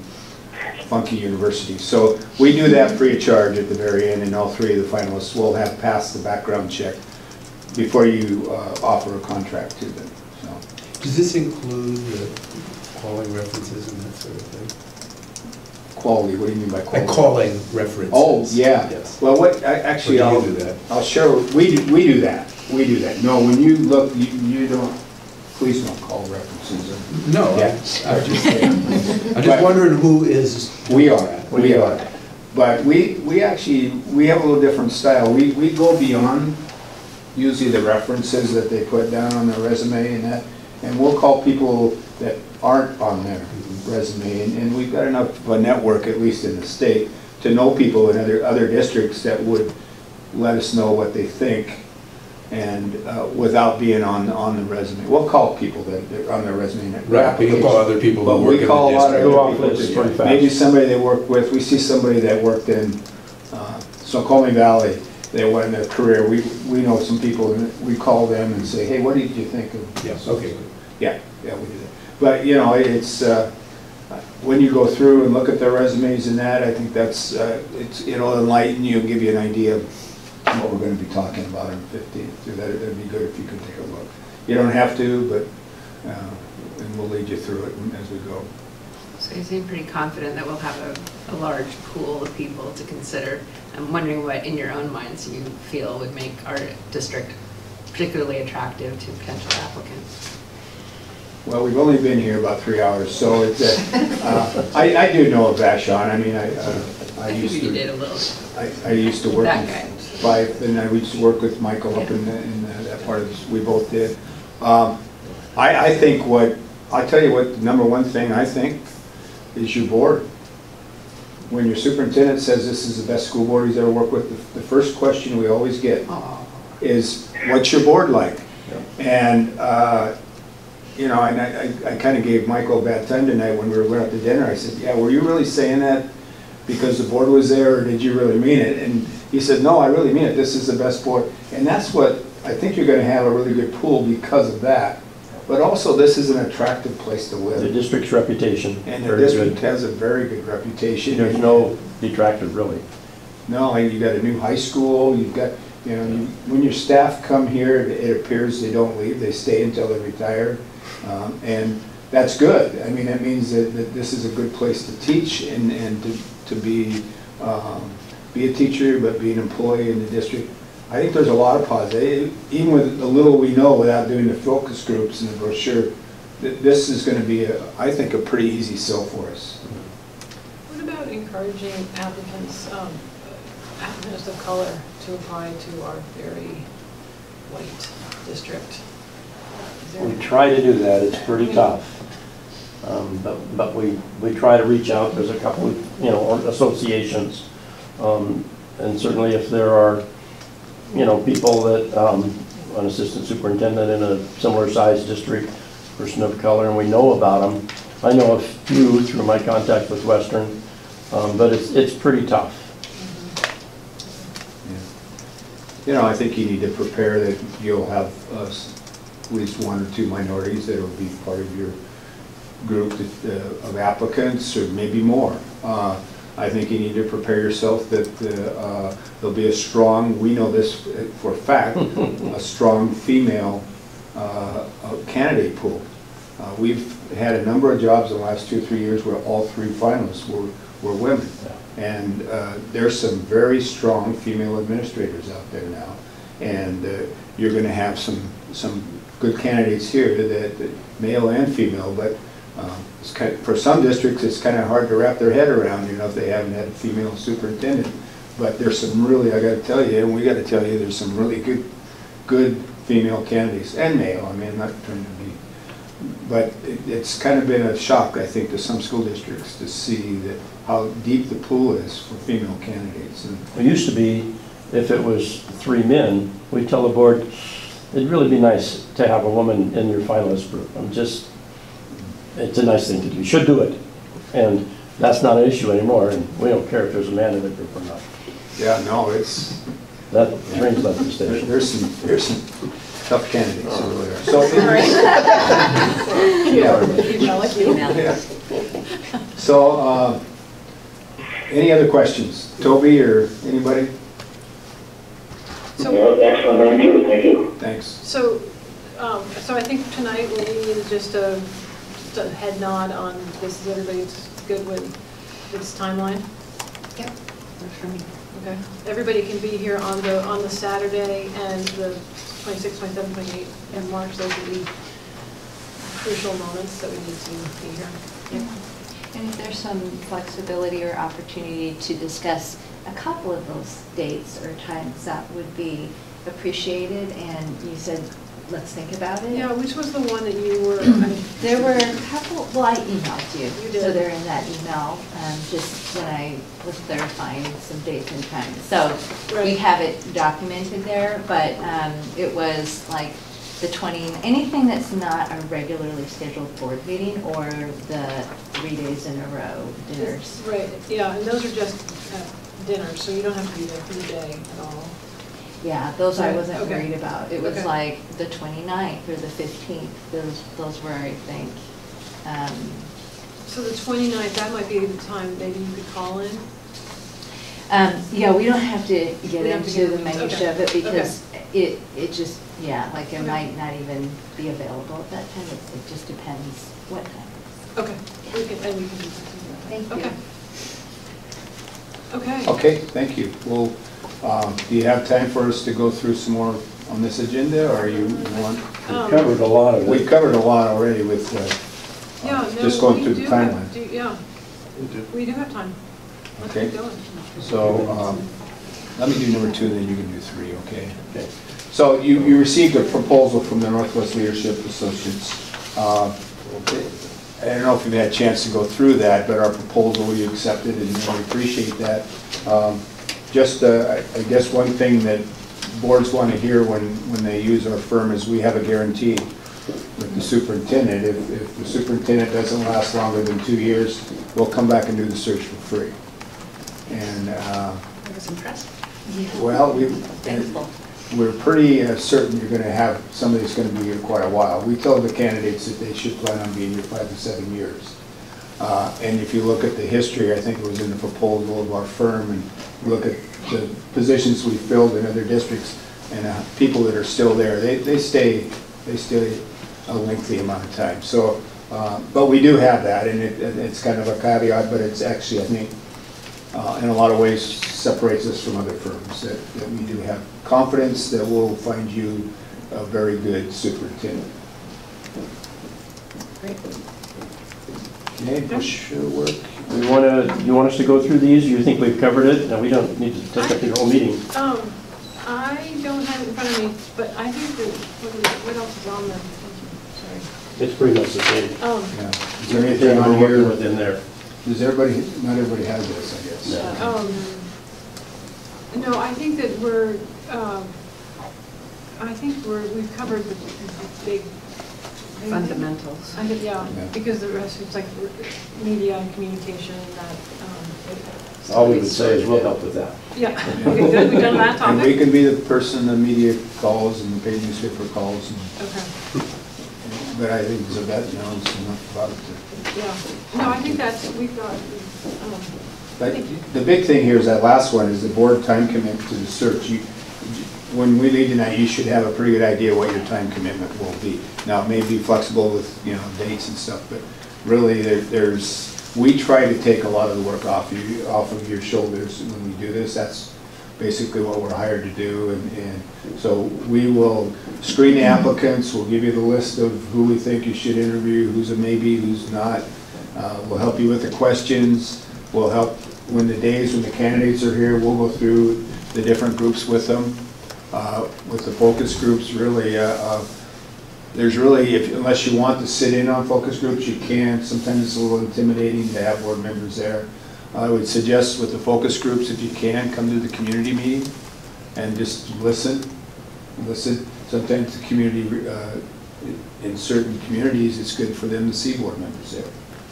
funky university. So we do that free of charge at the very end, and all 3 of the finalists will have passed the background check before you offer a contract to them. So. Does this include the calling references and that sort of thing? Quality, what do you mean by quality? Calling references. Oh, yeah. Yes. Well, actually, I'll do that. I'll share, we do that. We do that. No, when you look, you don't, please don't call references. No, Yeah. I'm just wondering who is. We are. But we actually, we have a little different style. We go beyond usually the references that they put down on their resume and that, and we'll call people that aren't on their resume, and we've got enough of a network, at least in the state, to know people in other districts that would let us know what they think, and without being on the resume. We'll call people that are on their resume. Right, we can call other people who work in the district. But we call a lot of other people. pretty fast. Maybe somebody they work with. We see somebody that worked in Snoqualmie Valley. They went in their career. We know some people, and we call them and say, hey, what did you think of? Yes, okay. Yeah, we do that. But you know, it's when you go through and look at their resumes and that, I think that's it'll enlighten you, give you an idea of what we're going to be talking about on the 15th. So that'd be good if you could take a look. You don't have to, but and we'll lead you through it as we go. So you seem pretty confident that we'll have a large pool of people to consider. I'm wondering what, in your own minds, you feel would make our district particularly attractive to potential applicants. Well, we've only been here about 3 hours, so it's, I do know of Vashon. I mean, I used to. You did a little. I used to work That in guy. Fife, and I used to work with Michael up in that part of this. We both did. I think I'll tell you what the number one thing I think is your board. When your superintendent says this is the best school board he's ever worked with, the first question we always get is, what's your board like? And you know, and I kind of gave Michael a bad time tonight when we went out to dinner. I said, yeah, were you really saying that because the board was there, or did you really mean it? And he said, no, I really mean it. This is the best board. And that's what, I think you're going to have a really good pool because of that. But also, this is an attractive place to live. The district's reputation. And the district has a very good reputation. There's no detractor, really. No, and you got a new high school, you've got, you know, when your staff come here, it appears they don't leave, they stay until they retire. And that's good. I mean, that means that this is a good place to teach and to be a teacher, but be an employee in the district. I think there's a lot of positives. Even with the little we know without doing the focus groups and the brochure, this is going to be, I think, a pretty easy sell for us. What about encouraging applicants, applicants of color to apply to our very white district? We try to do that. It's pretty tough. But we try to reach out. There's a couple of, you know, associations. And certainly if there are, you know, people that, an assistant superintendent in a similar sized district, person of color, and we know about them. I know a few through my contact with Western, but it's pretty tough. Yeah. You know, I think you need to prepare that you'll have at least one or two minorities that will be part of your group of applicants, or maybe more. I think you need to prepare yourself that there'll be a strong, we know this for a fact, a strong female candidate pool. We've had a number of jobs in the last 2 or 3 years where all 3 finalists were women. And there's some very strong female administrators out there now. And you're going to have some good candidates here, that male and female, but it's kind of, for some districts it's kind of hard to wrap their head around, you know, if they haven't had a female superintendent. But there's some really, I got to tell you, and we got to tell you, there's some really good female candidates, and male. I mean, I'm not trying to be, but it's kind of been a shock, I think, to some school districts to see that how deep the pool is for female candidates. And it used to be, if it was 3 men, we'd tell the board, it'd really be nice to have a woman in your finalist group. It's a nice thing to do. You should do it. And that's not an issue anymore, and we don't care if there's a man in the group or not. Yeah, no, it's... That train's left the station. There's some tough candidates over there. So, So, any other questions? Toby or anybody? So, excellent answer, thank you. Thanks. So I think tonight we need just a head nod on this. Is everybody's good with this timeline? Yep. For me. Okay. Everybody can be here on the Saturday and the 26th, 27th, 28th in March. Those will be crucial moments that we need to be here. Yeah. And if there's some flexibility or opportunity to discuss a couple of those dates or times, that would be appreciated. And you said, let's think about it. Yeah, which was the one that you were? There were a couple. Well, I emailed you. You did. So they're in that email. Just when I was clarifying some dates and times. So we have it documented there, but it was like the 20. Anything that's not a regularly scheduled board meeting or the 3 days in a row dinners. Right. Yeah, and those are just dinners, so you don't have to be there for the day at all. Yeah, those I wasn't Okay. worried about. It was Okay. like the 29th or the 15th. Those were, I think. So the 29th, that might be the time maybe you could call in? Yeah, we don't have to get We don't have to into get the into- minutia of it okay. because it just, yeah, like it Okay. might not even be available at that time. It just depends what time. Okay. We can do that. Thank you. Okay. Okay, thank you. Well, do you have time for us to go through some more on this agenda, or you want? We covered a lot of it. We covered a lot already with Yeah, no, just going we through the do have- timeline. Yeah, we do have time. Let's Okay. keep going. So let me do number 2, then you can do 3, okay? Okay. So you received a proposal from the Northwest Leadership Associates. I don't know if you've had a chance to go through that, but our proposal, you accepted, and we appreciate that. Just, I guess one thing that boards want to hear when they use our firm is we have a guarantee with the superintendent. If the superintendent doesn't last longer than 2 years, we'll come back and do the search for free. And, I was impressed. well, Thankful. we're pretty certain you're going to have somebody that's going to be here quite a while. We tell the candidates that they should plan on being here 5 to 7 years. And if you look at the history, I think it was in the proposal of our firm, and look at the positions we filled in other districts, and people that are still there, they stay a lengthy amount of time. So, but we do have that, and it's kind of a caveat, but it's actually, I think, in a lot of ways separates us from other firms, that we do have confidence that we'll find you a very good superintendent. Great. Okay, Brochure work. You want us to go through these, or you think we've covered it? No, we don't need to take up the whole meeting. I don't have it in front of me, but I think that, what else is on there? Sorry. It's pretty much the same. Yeah. Is there anything on here within there? Does everybody, not everybody has this, I guess. No, I think that we've covered the big Fundamentals. Yeah, because the rest is like media and communication and that. All we would say is we'll help with that. Yeah, okay, good, we've done that And we topic? can be the person the media calls and the paid newspaper calls. Okay, But I think Zabet knows enough about it. yeah. No, I think that's, we've got, But the big thing here is that last one is the board time commitment to the search. When we leave tonight, you should have a pretty good idea what your time commitment will be. Now, it may be flexible with, dates and stuff, but really we try to take a lot of the work off of your shoulders when we do this. That's basically what we're hired to do. And so we will screen the applicants, we'll give you the list of who we think you should interview, who's a maybe, who's not. We'll help you with the questions. We'll help when the candidates are here, we'll go through the different groups with them. With the focus groups, really, there's really, unless you want to sit in on focus groups, you can. Sometimes it's a little intimidating to have board members there. I would suggest with the focus groups, if you can, come to the community meeting and just listen. Sometimes the community, in certain communities, it's good for them to see board members there.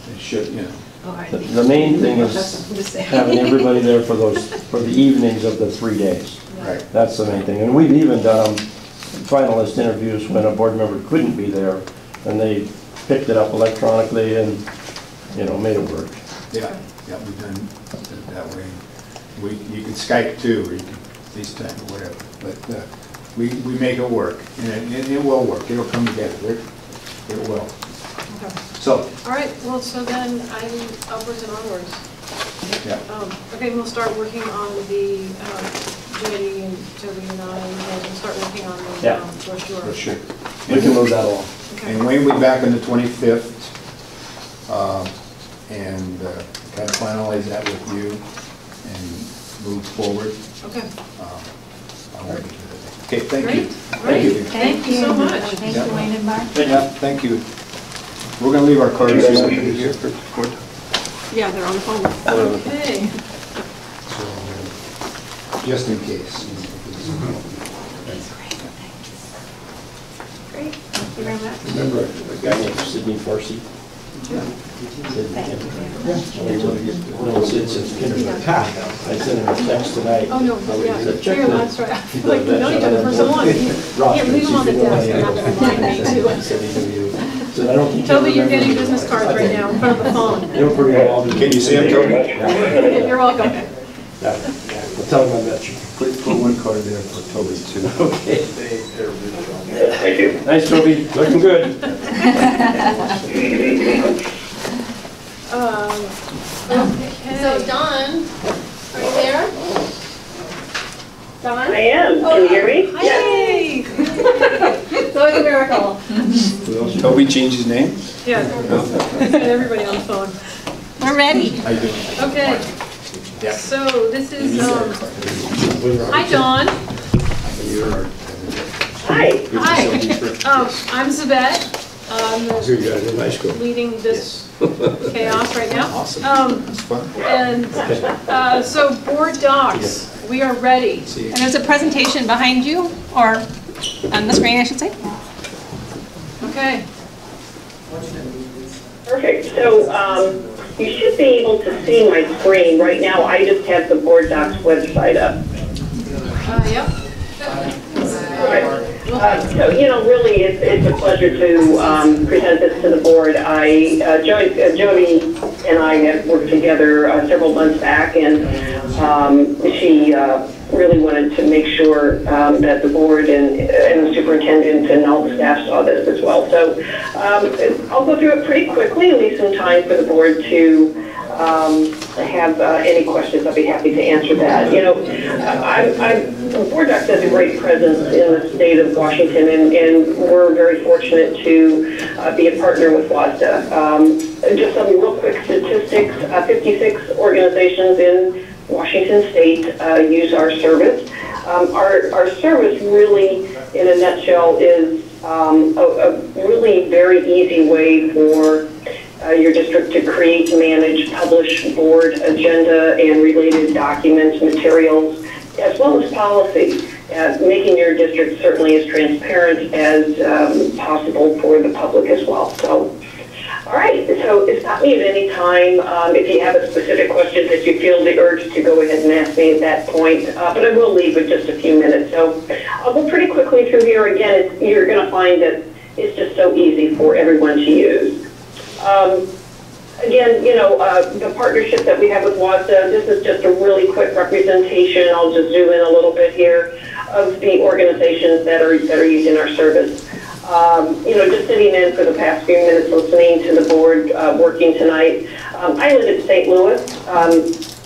They should, The main thing is having everybody there for the evenings of the 3 days. Right. That's the main thing. And we've even done finalist interviews when a board member couldn't be there, and they picked it up electronically and, made it work. Yeah, we've done it that way. You can Skype too, or you can FaceTime or whatever. But we make it work, and it will work. It'll come together. It will. okay. So. All right, well, so then I'm upwards and onwards. Yeah. Okay, we'll start working on the Jenny and Toby and I, and we'll start working on the brochure. Brochure. We can move that along. Okay. And Wayne will be back on the 25th, and kind of finalize that with you and move forward. Okay. Okay, thank Great. you. Great. you. Thank you so much. Thank you, Wayne and Mark. Yeah, thank you. We're going to leave our cards here. Yeah, they're on the phone. Okay. Just in case. Great. Thank you very much. Remember a guy named Sidney Farsi? Yeah. Sid since kindergarten. I sent him a text tonight. Oh, no, yeah. Said, "Check Here, the- that's right. I feel like we've known each other for so long. Yeah, leave them on the desk and have to remind me too. Said he knew you. Said, "I don't think you Toby, you're remember getting me." business cards right now in front of the phone. You're pretty well. Can you see him, Toby? You're welcome. Yeah. I'll tell him I met you. Put one card there for Toby too. Okay. Thank you. Nice, Toby. Looking good. Okay. So Dawn, are you there? Dawn? I am. Can you hear me? Hey. It's always a miracle. Toby changed his name? Yeah, everybody on the phone. We're ready. How you doing? Okay. Yeah. So this is, hi, Dawn. Hi. Hi. I'm Zabet. I'm leading this chaos right now. Awesome. That's fun. And so board docs, we are ready. And there's a presentation behind you, or on the screen, I should say. Okay. Perfect. So you should be able to see my screen. Right now, I just have the Board Docs website up. Yep. So, really, it's a pleasure to present this to the board. Jody and I have worked together several months back, and she really wanted to make sure that the board and the superintendent and all the staff saw this as well. So I'll go through it pretty quickly, leave some time for the board to have any questions. I'll be happy to answer that. Board Docs has a great presence in the state of Washington, and we're very fortunate to be a partner with WISD. Just some real quick statistics, 56 organizations in Washington state use our service. Our service really, in a nutshell, is a really very easy way for your district to create, manage, publish board agenda and related documents, materials, as well as policy, making your district certainly as transparent as possible for the public as well. So, all right, so stop me at any time if you have a specific question that you feel the urge to go ahead and ask me at that point, but I will leave with just a few minutes. So I'll go pretty quickly through here. Again, you're going to find that it's just so easy for everyone to use. Again, the partnership that we have with WISD, this is just a really quick representation. I'll just zoom in a little bit here of the organizations that are using our service. Just sitting in for the past few minutes listening to the board working tonight. I live in St. Louis.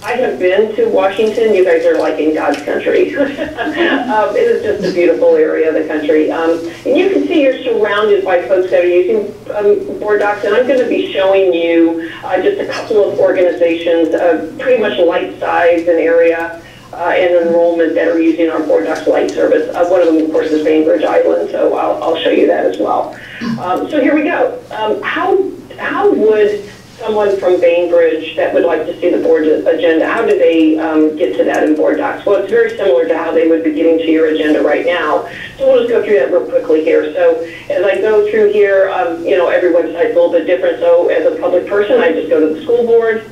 I have been to Washington. You guys are like in God's country. It is just a beautiful area of the country. And you can see you're surrounded by folks that are using Board Docs, and I'm going to be showing you just a couple of organizations of pretty much like size and area and enrollment that are using our Board Docs Lite service. One of them, of course, is Bainbridge Island, so I'll show you that as well. So here we go. How would someone from Bainbridge that would like to see the board agenda, how do they get to that in Board Docs? Well, it's very similar to how they would be getting to your agenda right now. So we'll just go through that real quickly here. So as I go through here, every website's a little bit different. So as a public person, I just go to the school board.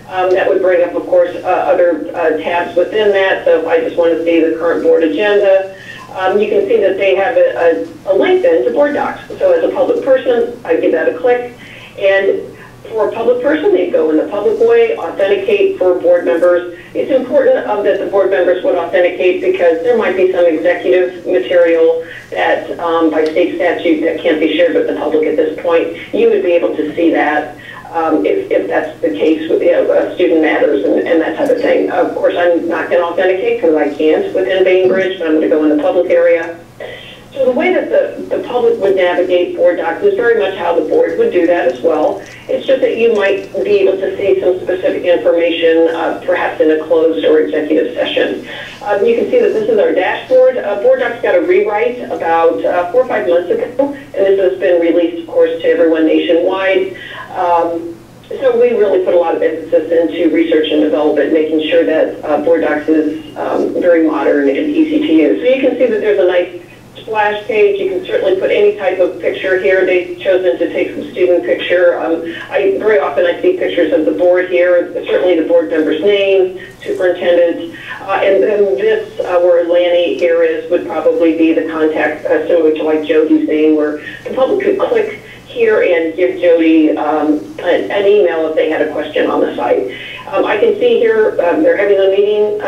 That would bring up, of course, other tabs within that. So if I just want to see the current board agenda, you can see that they have a link then to Board Docs. So as a public person, I give that a click. And for a public person, they go in the public way, authenticate for board members. It's important that the board members would authenticate because there might be some executive material that by state statute that can't be shared with the public at this point. You would be able to see that if that's the case with student matters and that type of thing. Of course, I'm not going to authenticate because I can't within Bainbridge, but I'm going to go in the public area. So the way that the public would navigate Board Docs is very much how the board would do that as well. It's just that you might be able to see some specific information, perhaps in a closed or executive session. You can see that this is our dashboard. Board Docs got a rewrite about 4 or 5 months ago, and this has been released, of course, to everyone nationwide. So we really put a lot of emphasis into research and development, making sure that Board Docs is very modern and easy to use. So you can see that there's a nice splash page. You can certainly put any type of picture here. They've chosen to take some student picture. Very often I see pictures of the board here, certainly the board member's name, superintendent, and then this, where Lanny here is, would probably be the contact, similar to like Jody's name, where the public could click here and give Jody an email if they had a question on the site. I can see here they're having a meeting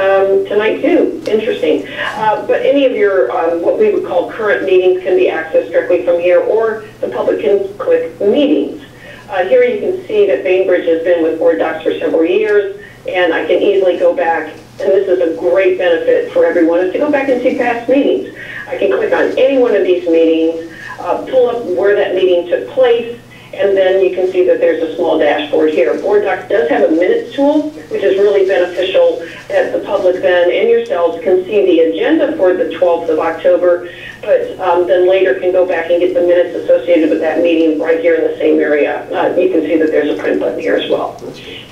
tonight too. Interesting. But any of your what we would call current meetings can be accessed directly from here, or the public can click meetings. Here you can see that Bainbridge has been with Board Docs for several years, and I can easily go back, and this is a great benefit for everyone, is to go back and see past meetings. I can click on any one of these meetings, pull up where that meeting took place, and then you can see that there's a small dashboard here. Board Docs does have a minutes tool, which is really beneficial that the public then and yourselves can see the agenda for the 12th of October, but then later can go back and get the minutes associated with that meeting right here in the same area. You can see that there's a print button here as well. So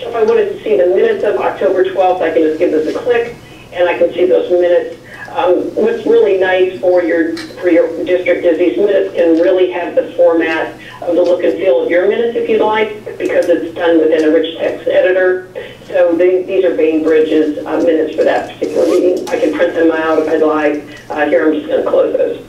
if I wanted to see the minutes of October 12th, I can just give this a click, and I can see those minutes. What's really nice for your district is these minutes can really have the format of the look and feel of your minutes if you'd like, because it's done within a rich text editor. So these are Bainbridge's minutes for that particular meeting. I can print them out if I'd like. Here, I'm just going to close those.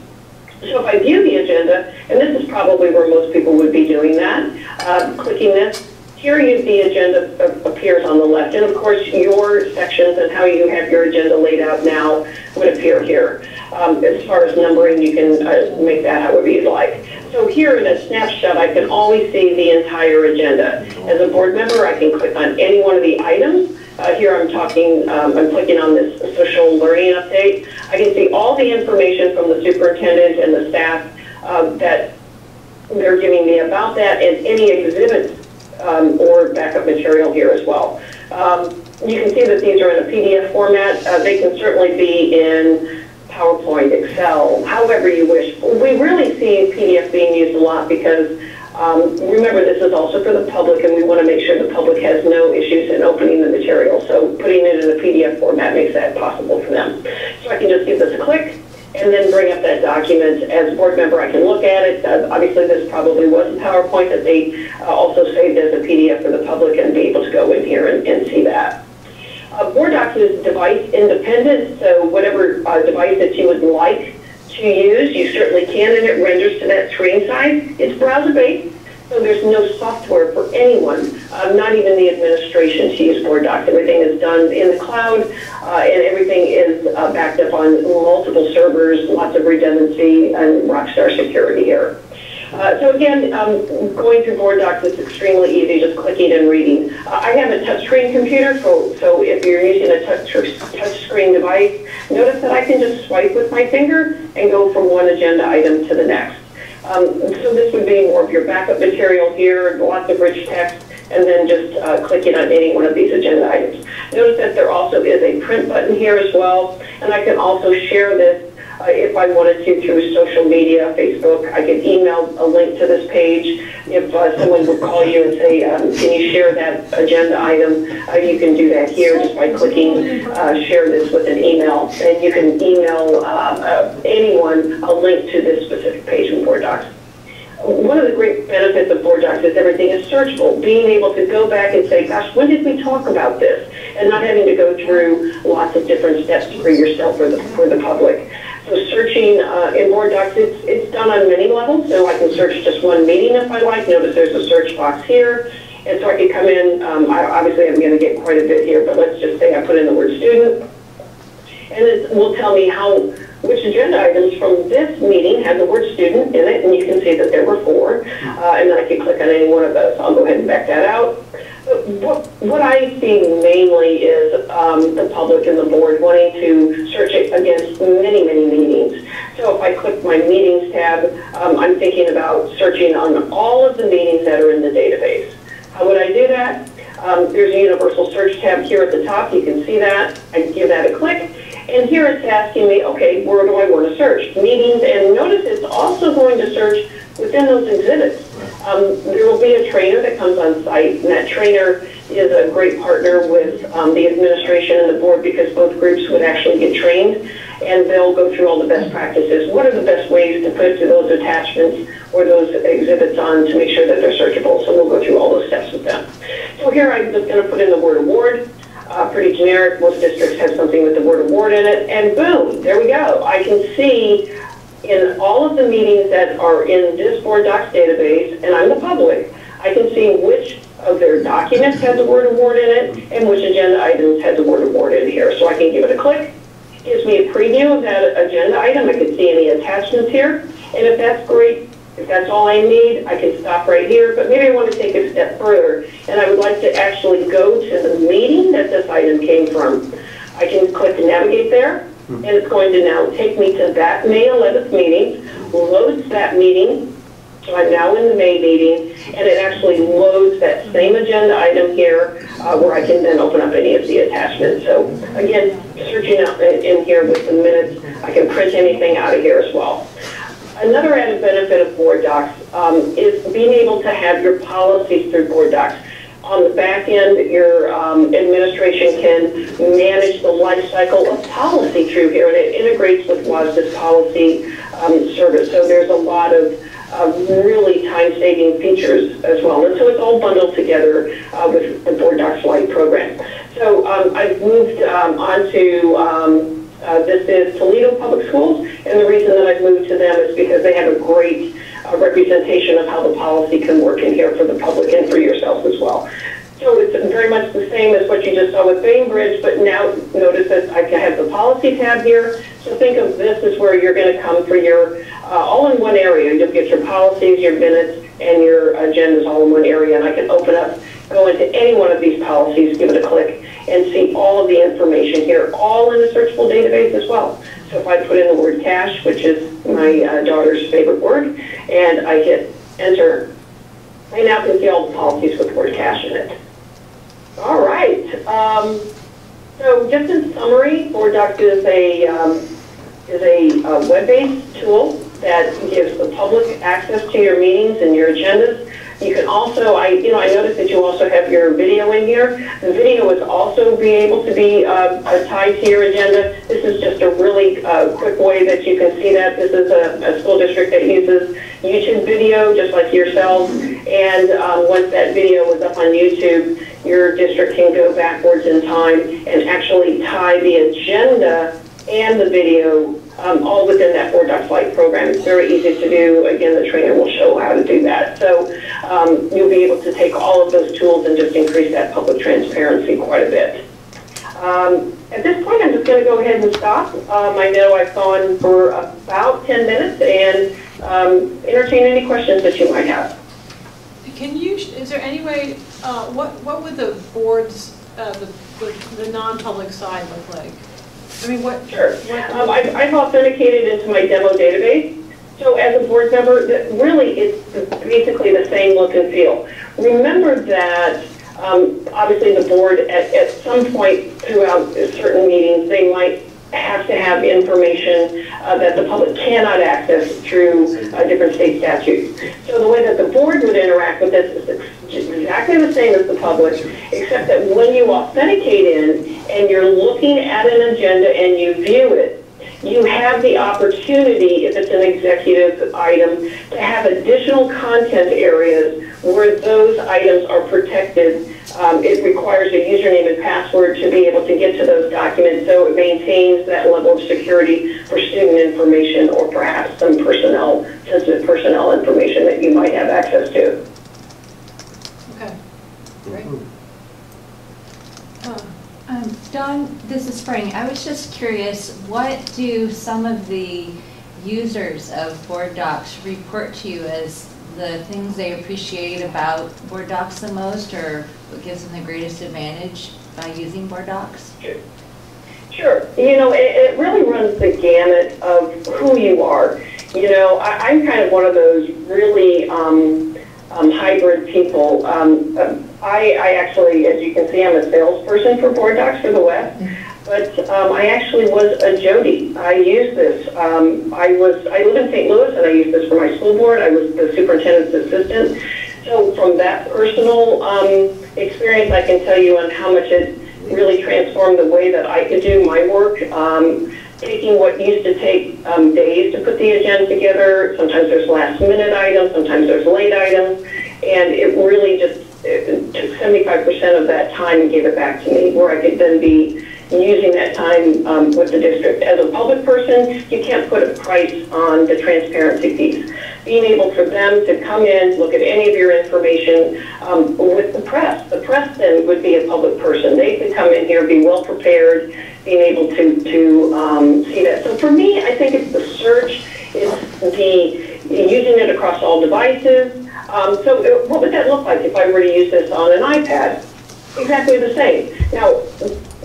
So if I view the agenda, and this is probably where most people would be doing that, clicking this, here the agenda appears on the left. And of course, your sections and how you have your agenda laid out now would appear here. As far as numbering, you can make that however you'd like. So here in a snapshot, I can always see the entire agenda. As a board member, I can click on any one of the items. Here I'm clicking on this social learning update. I can see all the information from the superintendent and the staff that they're giving me about that, and any exhibits or backup material here as well. You can see that these are in a PDF format. They can certainly be in PowerPoint, Excel, however you wish. We really see PDF being used a lot because remember, this is also for the public, and we want to make sure the public has no issues in opening the material. So putting it in a PDF format makes that possible for them. So I can just give this a click and then bring up that document. As a board member, I can look at it. Obviously, this probably was a PowerPoint that they also saved as a PDF for the public and be able to go in here and see that. Board Docs is device independent, so whatever device that you would like to use, you certainly can, and it renders to that screen size. It's browser-based, so there's no software for anyone, not even the administration, to use Board Docs. Everything is done in the cloud, and everything is backed up on multiple servers, lots of redundancy, and rockstar security here. So again, going through Board Docs is extremely easy, just clicking and reading. I have a touchscreen computer, so if you're using a touchscreen device, notice that I can just swipe with my finger and go from one agenda item to the next. So this would be more of your backup material here, lots of rich text, and then just clicking on any one of these agenda items. Notice that there also is a print button here as well, and I can also share this if I wanted to through social media, Facebook. I could email a link to this page. If someone would call you and say, can you share that agenda item, you can do that here just by clicking share this with an email. And you can email anyone a link to this specific page in Board Docs. One of the great benefits of Board Docs is everything is searchable. Being able to go back and say, gosh, when did we talk about this? And not having to go through lots of different steps for yourself or for the public. So searching in Board Docs, it's done on many levels. So I can search just one meeting if I like. Notice there's a search box here. And so I can come in, obviously I'm going to get quite a bit here, but let's just say I put in the word student. And it will tell me which agenda items from this meeting had the word student in it, and you can see that there were 4. And then I can click on any one of those. I'll go ahead and back that out. What I see mainly is the public and the board wanting to search it against many, many meetings. So if I click my meetings tab, I'm thinking about searching on all of the meetings that are in the database. How would I do that? There's a universal search tab here at the top. You can see that. I can give that a click. And here it's asking me, okay, where do I want to search? Meetings, and notice it's also going to search within those exhibits. There will be a trainer that comes on site, and that trainer is a great partner with the administration and the board because both groups would actually get trained, and they'll go through all the best practices. What are the best ways to put those attachments or those exhibits on to make sure that they're searchable? So we'll go through all those steps with them. So here I'm just going to put in the word award. Pretty generic. Most districts have something with the word award in it, and boom, there we go. I can see in all of the meetings that are in this Board Docs database, and I'm the public, I can see which of their documents had the word award in it and which agenda items had the word award in here. So I can give it a click. It gives me a preview of that agenda item. I can see any attachments here, and if that's great, if that's all I need, I can stop right here, but maybe I want to take a step further, and I would like to actually go to the meeting that this item came from. I can click navigate there, and it's going to now take me to that May 11th meeting, loads that meeting, so I'm now in the May meeting, and it actually loads that same agenda item here, where I can then open up any of the attachments. So again, searching out in here with the minutes, I can print anything out of here as well. Another added benefit of Board Docs is being able to have your policies through Board Docs. On the back end, your administration can manage the life cycle of policy through here, and it integrates with WASD's policy service. So there's a lot of really time-saving features as well. And so it's all bundled together with the Board Docs Lite program. So I've moved on to, this is Toledo Public Schools, and the reason that I've moved to them is because they have a great representation of how the policy can work in here for the public and for yourselves as well. So it's very much the same as what you just saw with Bainbridge, but now notice that I have the policy tab here. So think of this as where you're going to come for your, all in one area. You'll get your policies, your minutes, and your agendas all in one area. And I can open up, go into any one of these policies, give it a click, and see all of the information here, all in a searchable database as well. So if I put in the word cash, which is my daughter's favorite word, and I hit enter, I now can see all the policies with the word cash in it. All right. So just in summary, Board Docs is a web-based tool that gives the public access to your meetings and your agendas. You can also, I noticed that you also have your video in here. The video is also be able to be tied to your agenda. This is just a really quick way that you can see that. This is a school district that uses YouTube video, just like yourselves. And once that video is up on YouTube, your district can go backwards in time and actually tie the agenda and the video all within that Board Docs Lite program. It's very easy to do. Again, the trainer will show how to do that. So you'll be able to take all of those tools and just increase that public transparency quite a bit. At this point, I'm just going to go ahead and stop. I know I've gone for about 10 minutes and entertain any questions that you might have. Can you, is there any way, what would the board's, the non-public side look like? I mean, what? Sure. I've authenticated into my demo database. So as a board member, really it's basically the same look and feel. Remember that obviously the board at some point throughout certain meetings, they might have to have information that the public cannot access through different state statutes. So the way that the board would interact with this is exactly the same as the public, except that when you authenticate in and you're looking at an agenda and you view it, you have the opportunity, if it's an executive item, to have additional content areas where those items are protected. It requires a username and password to be able to get to those documents, so it maintains that level of security for student information or perhaps some sensitive personnel information that you might have access to. Okay, great. Dawn, this is Spring. I was just curious, what do some of the users of Board Docs report to you as the things they appreciate about Board Docs the most, or what gives them the greatest advantage by using Board Docs? Sure. You know, it really runs the gamut of who you are. You know, I'm kind of one of those really hybrid people. I actually, as you can see, I'm a salesperson for Board Docs for the West, but I actually was a Jody. I use this. I live in St. Louis, and I use this for my school board. I was the superintendent's assistant. So from that personal experience, I can tell you on how much it really transformed the way that I could do my work. Taking what used to take days to put the agenda together, sometimes there's last minute items, sometimes there's late items, and it really just took 75% of that time and gave it back to me, where I could then be using that time with the district. As a public person, you can't put a price on the transparency piece. Being able for them to come in, look at any of your information with the press. The press then would be a public person. They could come in here, be well prepared, being able to see that. So for me, I think it's the search, it's the using it across all devices. So what would that look like if I were to use this on an iPad? Exactly the same. Now,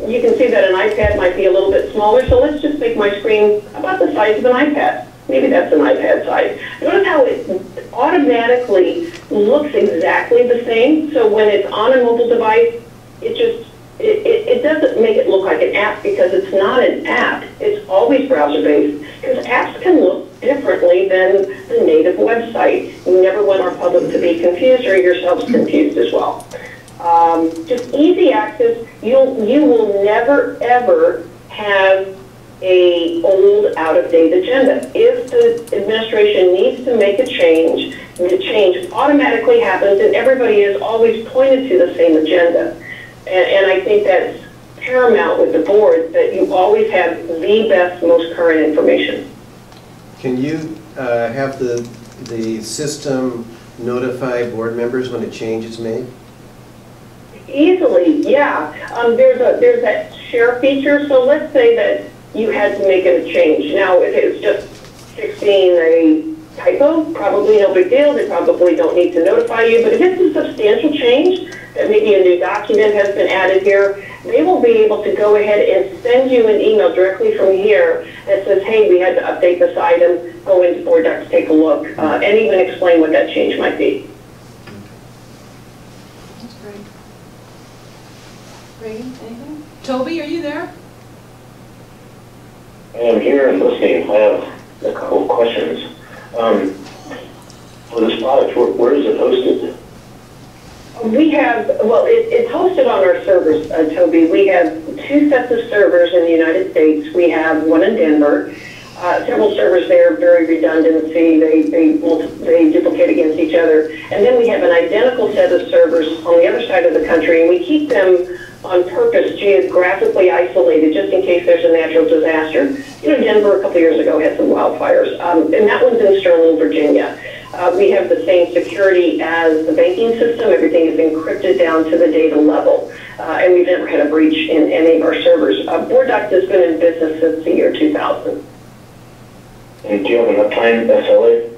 you can see that an iPad might be a little bit smaller, so let's just make my screen about the size of an iPad. Maybe that's an iPad size. Notice how it automatically looks exactly the same. So when it's on a mobile device, it doesn't make it look like an app, because it's not an app. It's always browser-based, because apps can look differently than the native website. We never want our public to be confused, or yourselves confused as well. just easy access. You will never, ever have a old, out-of-date agenda. If the administration needs to make a change, the change automatically happens, and everybody is always pointed to the same agenda. And I think that's paramount with the board, that you always have the best, most current information. Can you have the system notify board members when a change is made? Easily, yeah. There's that share feature. So let's say that you had to make a change. Now, if it's just fixing a typo, probably no big deal. They probably don't need to notify you. But if it's a substantial change, that maybe a new document has been added here, they will be able to go ahead and send you an email directly from here that says, hey, we had to update this item, go into Board Docs, take a look, and even explain what that change might be. That's great. Reagan, anything? Toby, are you there? I am here and listening. I have a couple of questions. For this product, where is it hosted? We have, well, it's hosted on our servers, Toby. We have 2 sets of servers in the United States. We have one in Denver. Several servers there, very redundancy. They duplicate against each other. And then we have an identical set of servers on the other side of the country, and we keep them on purpose, geographically isolated, just in case there's a natural disaster. You know, Denver a couple years ago had some wildfires, and that one's in Sterling, Virginia. We have the same security as the banking system. Everything is encrypted down to the data level, and we've never had a breach in any of our servers. Board Docs has been in business since the year 2000. And do you have an uptime SLA?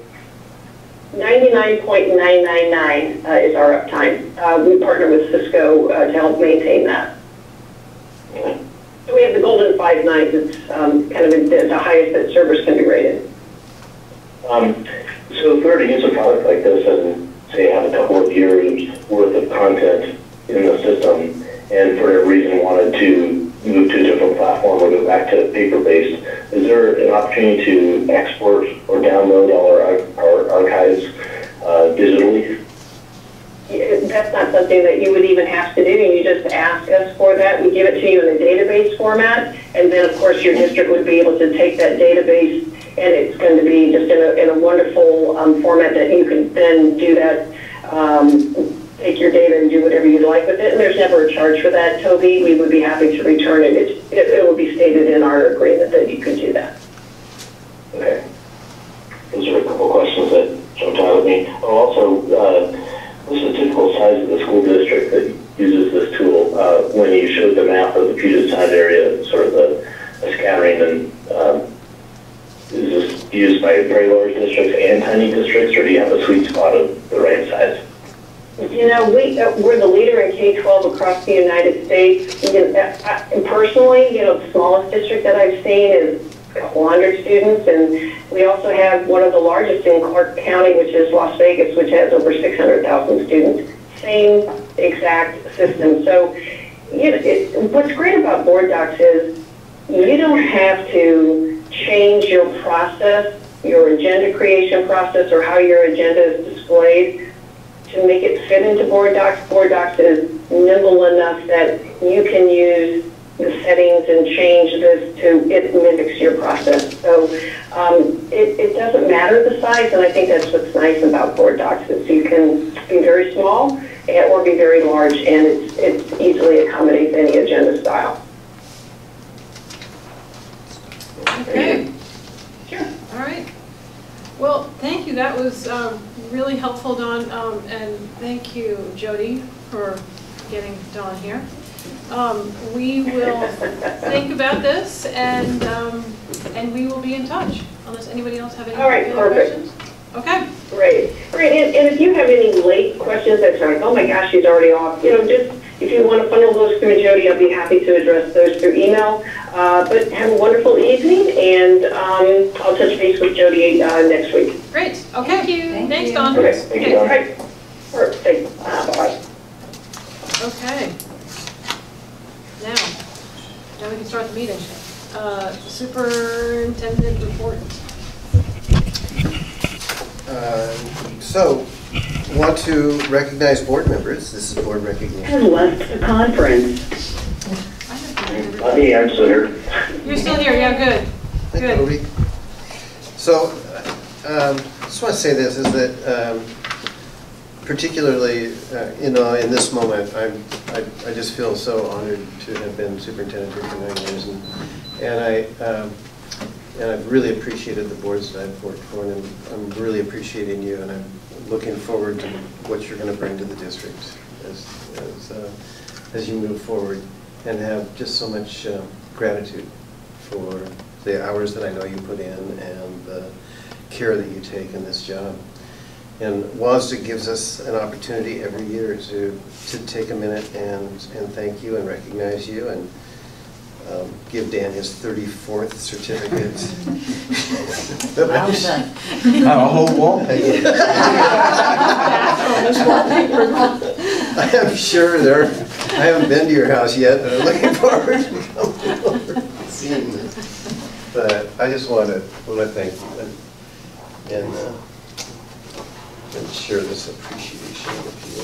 99.999 is our uptime. We partner with Cisco to help maintain that. Okay. So we have the golden 5 nines. It's kind of the highest that servers can be rated. So if we were to use a product like this and say have a couple of years worth of content in the system, and for a reason wanted to move to a different platform or go back to paper-based, is there an opportunity to export or download all our archives digitally? That's not something that you would even have to do. You just ask us for that. We give it to you in a database format, and then of course your district would be able to take that database, and it's going to be just in a wonderful format that you can then do that, take your data and do whatever you'd like with it. And there's never a charge for that, Toby. We would be happy to return it. It will be stated in our agreement that you could do that. Okay. Those are a couple of questions that jumped out at me. Also, what's the typical size of the school district that uses this tool? When you showed the map of the Puget Sound area, sort of the scattering, and is this used by very large districts and tiny districts, or do you have a sweet spot of the right size? You know, we're the leader in K-12 across the United States. Personally, the smallest district that I've seen is a couple hundred students, and we also have one of the largest in Clark County, which is Las Vegas, which has over 600,000 students. Same exact system. So, what's great about Board Docs is you don't have to change your process, your agenda creation process, or how your agenda is displayed to make it fit into Board Docs. Board Docs is nimble enough that you can use the settings and change this to, it mimics your process. So it doesn't matter the size, and I think that's what's nice about Board Docs is you can be very small or be very large, and it easily accommodates any agenda style. Okay. Sure. All right. Well, thank you. That was really helpful, Dawn, and thank you, Jody, for getting Dawn here. We will think about this, and we will be in touch, unless anybody else have any other questions. Okay. Great. And if you have any late questions that's like, oh my gosh, she's already off, just if you want to funnel those through Jody, I'll be happy to address those through email. But have a wonderful evening, and I'll touch base with Jody next week. Great. Okay. Thank you. Thanks, Dawn. Okay. Thank you, Dawn. Right. Perfect. Bye-bye. Okay. Now we can start the meeting. Superintendent report. So, want to recognize board members. This is board recognition. Has left the conference. Me, I'm still here. You're still here, yeah, good. Thank you, Toby. So, just want to say this, is that particularly, in this moment, I just feel so honored to have been superintendent here for 9 years, and I've really appreciated the boards that I've worked for, and I'm really appreciating you, and I'm looking forward to what you're going to bring to the district as you move forward, and have just so much gratitude for the hours that I know you put in and the care that you take in this job. And WASDA gives us an opportunity every year to take a minute and thank you and recognize you, and give Dan his 34th certificate. Well done. A whole wallpaper. I'm sure I haven't been to your house yet, but I'm looking forward to coming over and seeing this. But I just want to thank you and share this appreciation with you.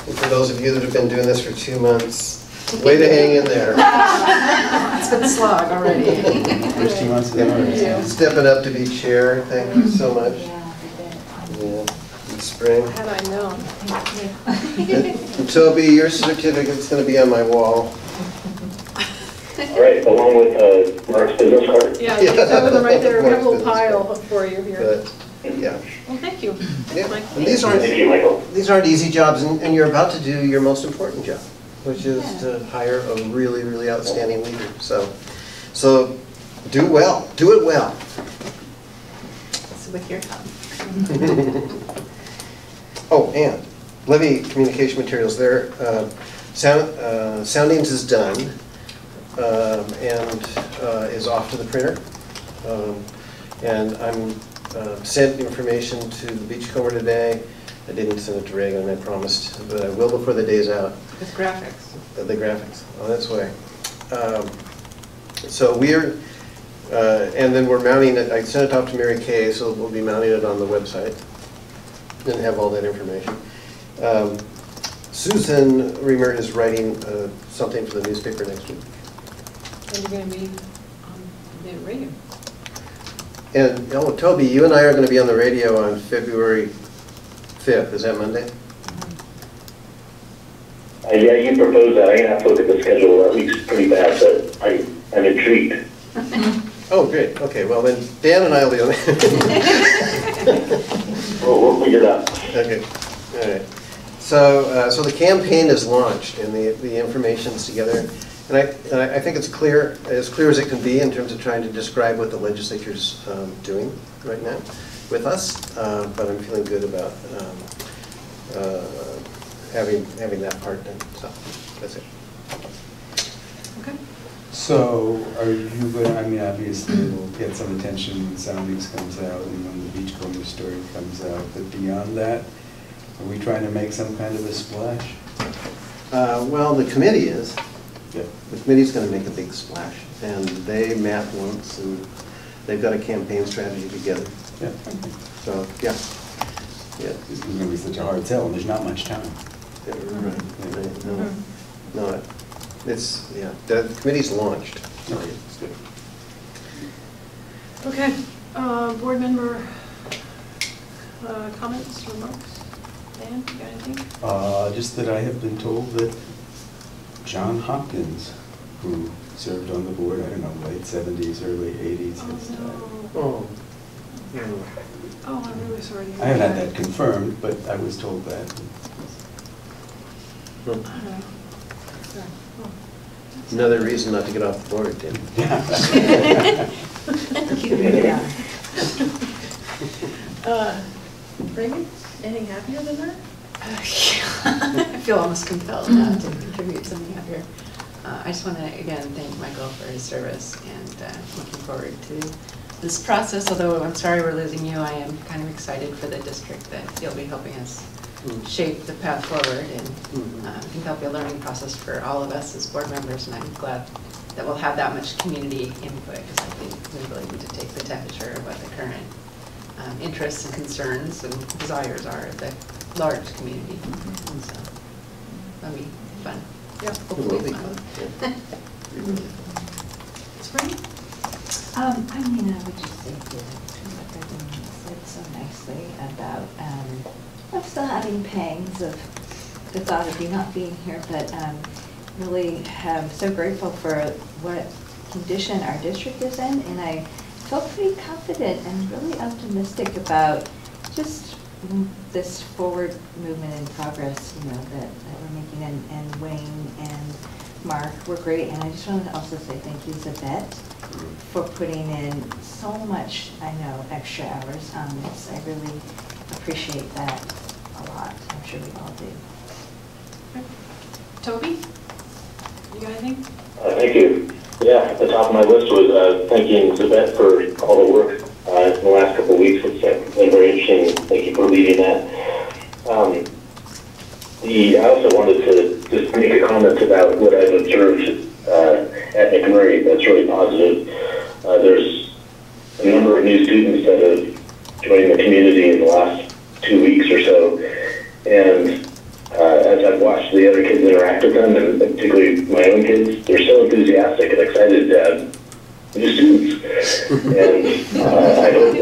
And for those of you that have been doing this for 2 months, way to hang in there. It's been a slog already. First 2 months ago. Stepping up to be chair, thank you so much. Yeah, in spring. Had I known. And Toby, your certificate's going to be on my wall. All right, along with Mark's business card. Yeah, have them right there. We have a little pile for you here. But, yeah. Well, thank you. Yeah. Mike. And these aren't, Thank you, Michael. these aren't easy jobs, and you're about to do your most important job, which is to hire a really, really outstanding leader. So do well. Do it well. It's with your help. Oh, and Levy communication materials there. Soundings is done and is off to the printer. And I'm sent information to the Beachcomber today. I didn't send it to Reagan, I promised, but I will before the day's out. With graphics. The graphics, oh, that's way. So we're, and then we're mounting it, I sent it off to Mary Kay, so we'll be mounting it on the website and have all that information. Susan Reamer is writing something for the newspaper next week. And you're going to be on the radio. And, oh, Toby, you and I are going to be on the radio on February 5th, is that Monday? Yeah, you proposed that. I'm going to have to look at the schedule. That week's pretty bad, but I'm intrigued. Oh, great. Okay, well then, Dan and I will be on it. We'll figure it out. Okay, all right. So the campaign is launched and the information's together. And I think it's clear as it can be in terms of trying to describe what the legislature's doing right now with us. But I'm feeling good about having that part done. So that's it. Okay. So are you going to, I mean, obviously we'll get some attention when Soundings comes out and when the Beachcomber story comes out, but beyond that, are we trying to make some kind of a splash? Well, the committee is. Yeah. The committee's going to make a big splash, and they met once, and they've got a campaign strategy together. Yeah. So, yeah. Yeah. This is going to be such a hard sell, and there's not much time. Yeah, right. No, it's, yeah, the committee's launched. Okay, that's good. Okay. Board member comments, remarks? Dan, you got anything? Just that I have been told that John Hopkins, who served on the board, I don't know, late 70s, early 80s, has died. Oh, yeah. Oh, I'm really sorry to hear I haven't had that. that confirmed, but I was told that. Another reason not to get off the board, Tim. Reagan, anything happier than that? I feel almost compelled now to contribute something up here. I just want to, again, thank Michael for his service, and looking forward to this process. Although I'm sorry we're losing you, I am kind of excited for the district that you'll be helping us shape the path forward, and I think that'll be a learning process for all of us as board members, and I'm glad that we'll have that much community input, because I think we really need to take the temperature of what the current interests and concerns and desires are of the large community. And so that'll be fun. Yeah. Hopefully fun. Spring? I mean, I would just say that what everyone said so nicely about, I'm still having pangs of the thought of you not being here, but really so grateful for what condition our district is in, and I feel pretty confident and really optimistic about just this forward movement and progress, you know, that we're making, and Wayne and Mark were great, and I just want to also say thank you, Zabette, for putting in so much, I know, extra hours on this. I really appreciate that a lot. I'm sure we all do. Okay. Toby, you got anything? Thank you. Yeah, at the top of my list was thanking Zabette for all the work in the last couple of weeks. It's been very interesting. Thank you for leading that. I also wanted to just make a comment about what I've observed at McMurray that's really positive. There's a number of new students that have joined the community in the last 2 weeks or so, and as I've watched the other kids interact with them, and particularly my own kids, they're so enthusiastic and excited to have new students. And I hope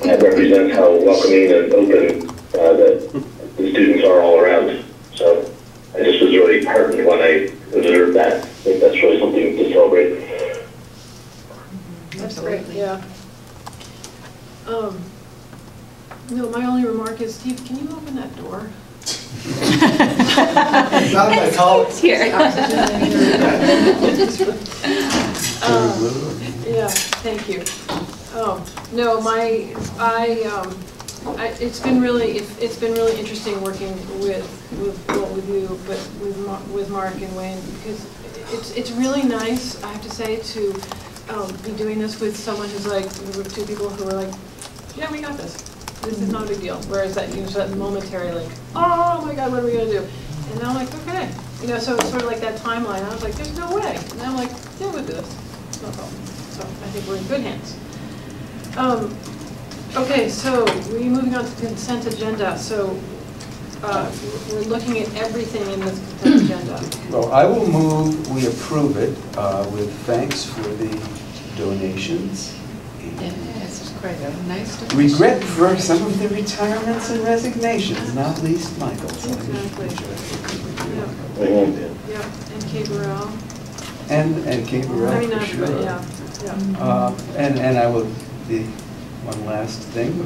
that represents how welcoming and open that the students are all around. So I just was really heartened when I observed that. I think that's really something to celebrate. That's great, yeah. No, my only remark is, Steve, can you open that door? Not my call. Here. Yeah, thank you. No, it's been really interesting working with you, but with Mark and Wayne, because it's really nice, I have to say, to be doing this with someone who's like, two people who are like, yeah, we got this. This is not a big deal. Whereas that, that momentary like, oh my God, what are we gonna do? And now I'm like, okay. So it's sort of like that timeline. I was like, there's no way. And now I'm like, yeah, we'll do this. It's no problem. So I think we're in good hands. Okay, so we're moving on to the consent agenda. So we're looking at everything in this consent agenda. Well, I will move we approve it with thanks for the donations. Yes, it's quite a nice donation. Regret for some of the retirements and resignations, not least Michael's. Exactly. Yeah, and Kate Burrell. And Kate Burrell, I mean, for not sure. everybody, yeah. And I will, one last thing,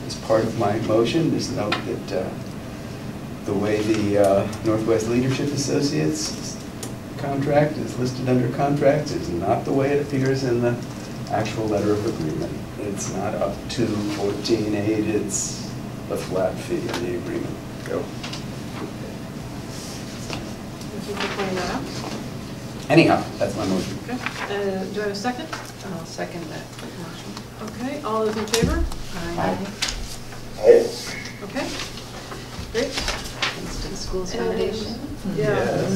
as part of my motion, is note that the way the Northwest Leadership Associates contract is listed under contracts is not the way it appears in the actual letter of agreement. It's not up to 14.8, it's the flat fee in the agreement. Go. Thank you for pointing that out. Anyhow, that's my motion. Okay. Do I have a second? I'll second that motion. Okay, all those in favor? Aye. Okay, great. Instant Schools Foundation. Yeah.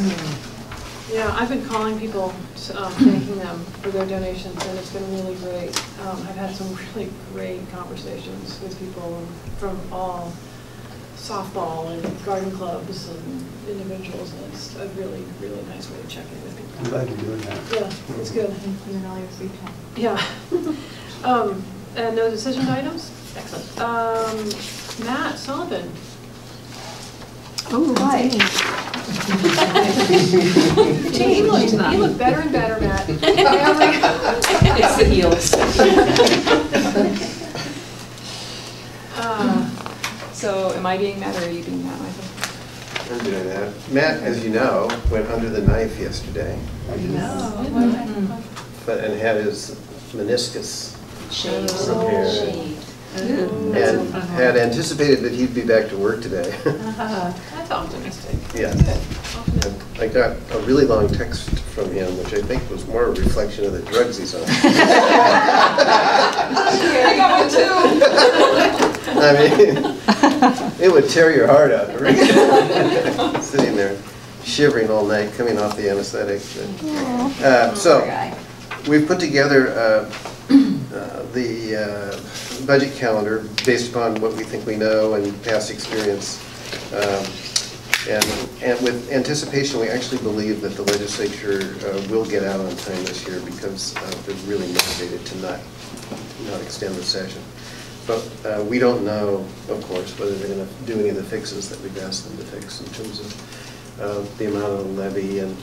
Yeah, I've been calling people, thanking them for their donations, and it's been really great. I've had some really great conversations with people from all softball and garden clubs and individuals, and it's a really, really nice way to check in with people. I'm glad you're doing that. Yeah, it's good. Including all your free time. Yeah. And no decision items? Excellent. Matt Sullivan. Oh, Hi. You look better and better, Matt. It's the heels. So am I being Matt or are you being Matt, Michael? I'm doing that. Matt, as you know, went under the knife yesterday. And had his meniscus repaired. And had anticipated that he'd be back to work today. That's optimistic. Yeah. I got a really long text from him, which I think was more a reflection of the drugs he's on. I got one too. I mean, it would tear your heart out. Sitting there shivering all night, coming off the anesthetic. So we've put together the budget calendar based upon what we think we know and past experience. And with anticipation, we actually believe that the legislature will get out on time this year because they're really motivated to not extend the session. But we don't know, of course, whether they're going to do any of the fixes that we've asked them to fix in terms of the amount of the levy and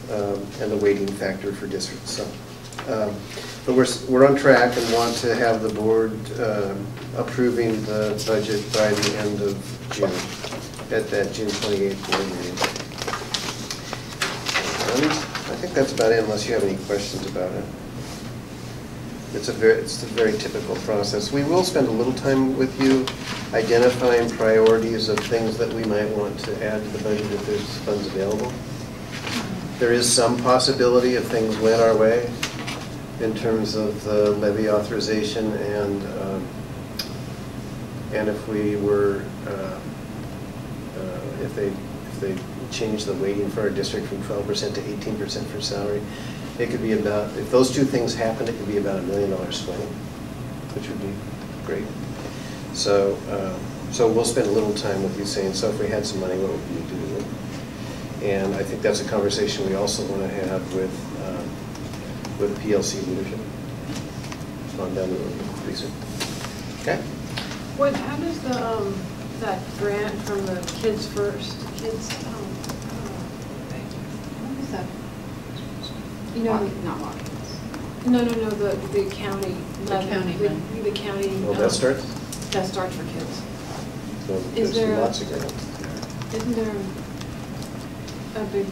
the weighting factor for districts. So, but we're on track and want to have the board approving the budget by the end of June, at that June 28th board meeting. And I think that's about it, unless you have any questions about it. It's a very typical process. We will spend a little time with you identifying priorities of things that we might want to add to the budget if there's funds available. There is some possibility if things went our way in terms of the levy authorization and if we were if they changed the weighting for our district from 12% to 18% for salary. It could be about, if those two things happened, it could be about $1 million swing, which would be great. So, so we'll spend a little time with you saying, so if we had some money, what would we do with it? And I think that's a conversation we also want to have with PLC leadership on down the road pretty soon. Okay. How does the that grant from the Kids First what is that? You know, not walking. No, the county. The county. Well, that starts? That starts for kids. So is there lots of grants? Isn't there a big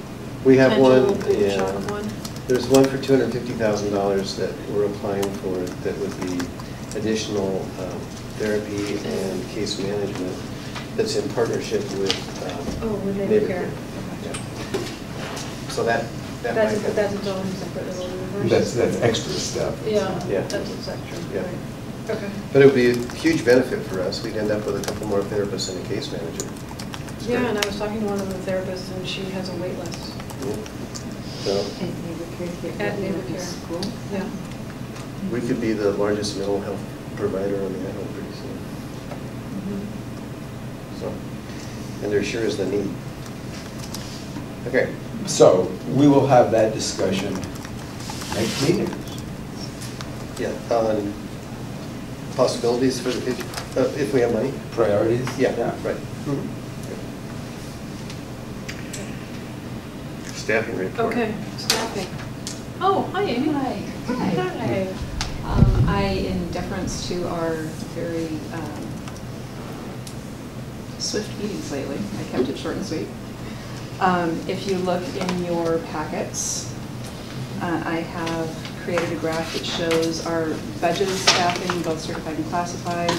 we have one, big yeah. shot of one? There's one for $250,000 that we're applying for that would be additional therapy and case management that's in partnership with neighbor care. Yeah. So that's its own separate little universe. That's extra stuff. Yeah, yeah. That's its extra. Yeah. Right. Okay. But it would be a huge benefit for us. We'd end up with a couple more therapists and a case manager. It's yeah, great. and I was talking to one of the therapists, and she has a wait list. Yeah. So At neighbor care. School. Yeah. we could be the largest mental health provider on the island pretty soon. So, and there sure is the need. Okay. So we will have that discussion next meeting. Yeah, on possibilities for the future, if we have money. Priorities? Yeah, right. Staffing report. Okay, staffing. Oh, hi, Amy. Hi. Hi. In deference to our very swift meetings lately, I kept it short and sweet. If you look in your packets, I have created a graph that shows our budgeted staffing, both certified and classified,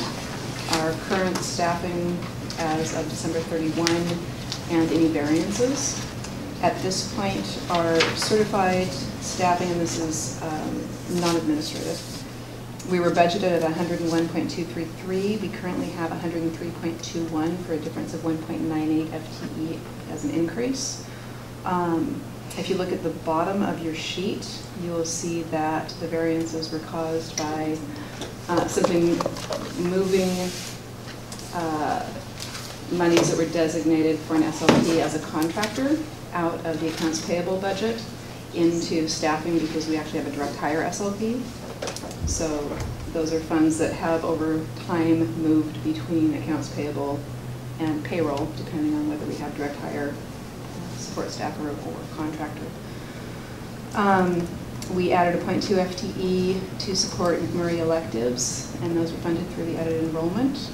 our current staffing as of December 31, and any variances. At this point, our certified staffing, and this is non-administrative, we were budgeted at 101.233. We currently have 103.21 for a difference of 1.98 FTE as an increase. If you look at the bottom of your sheet, you will see that the variances were caused by simply moving monies that were designated for an SLP as a contractor out of the accounts payable budget into staffing because we actually have a direct hire SLP. So those are funds that have over time moved between accounts payable and payroll, depending on whether we have direct hire support staff or contractor. We added a 0.2 FTE to support McMurray electives, and those were funded through the added enrollment.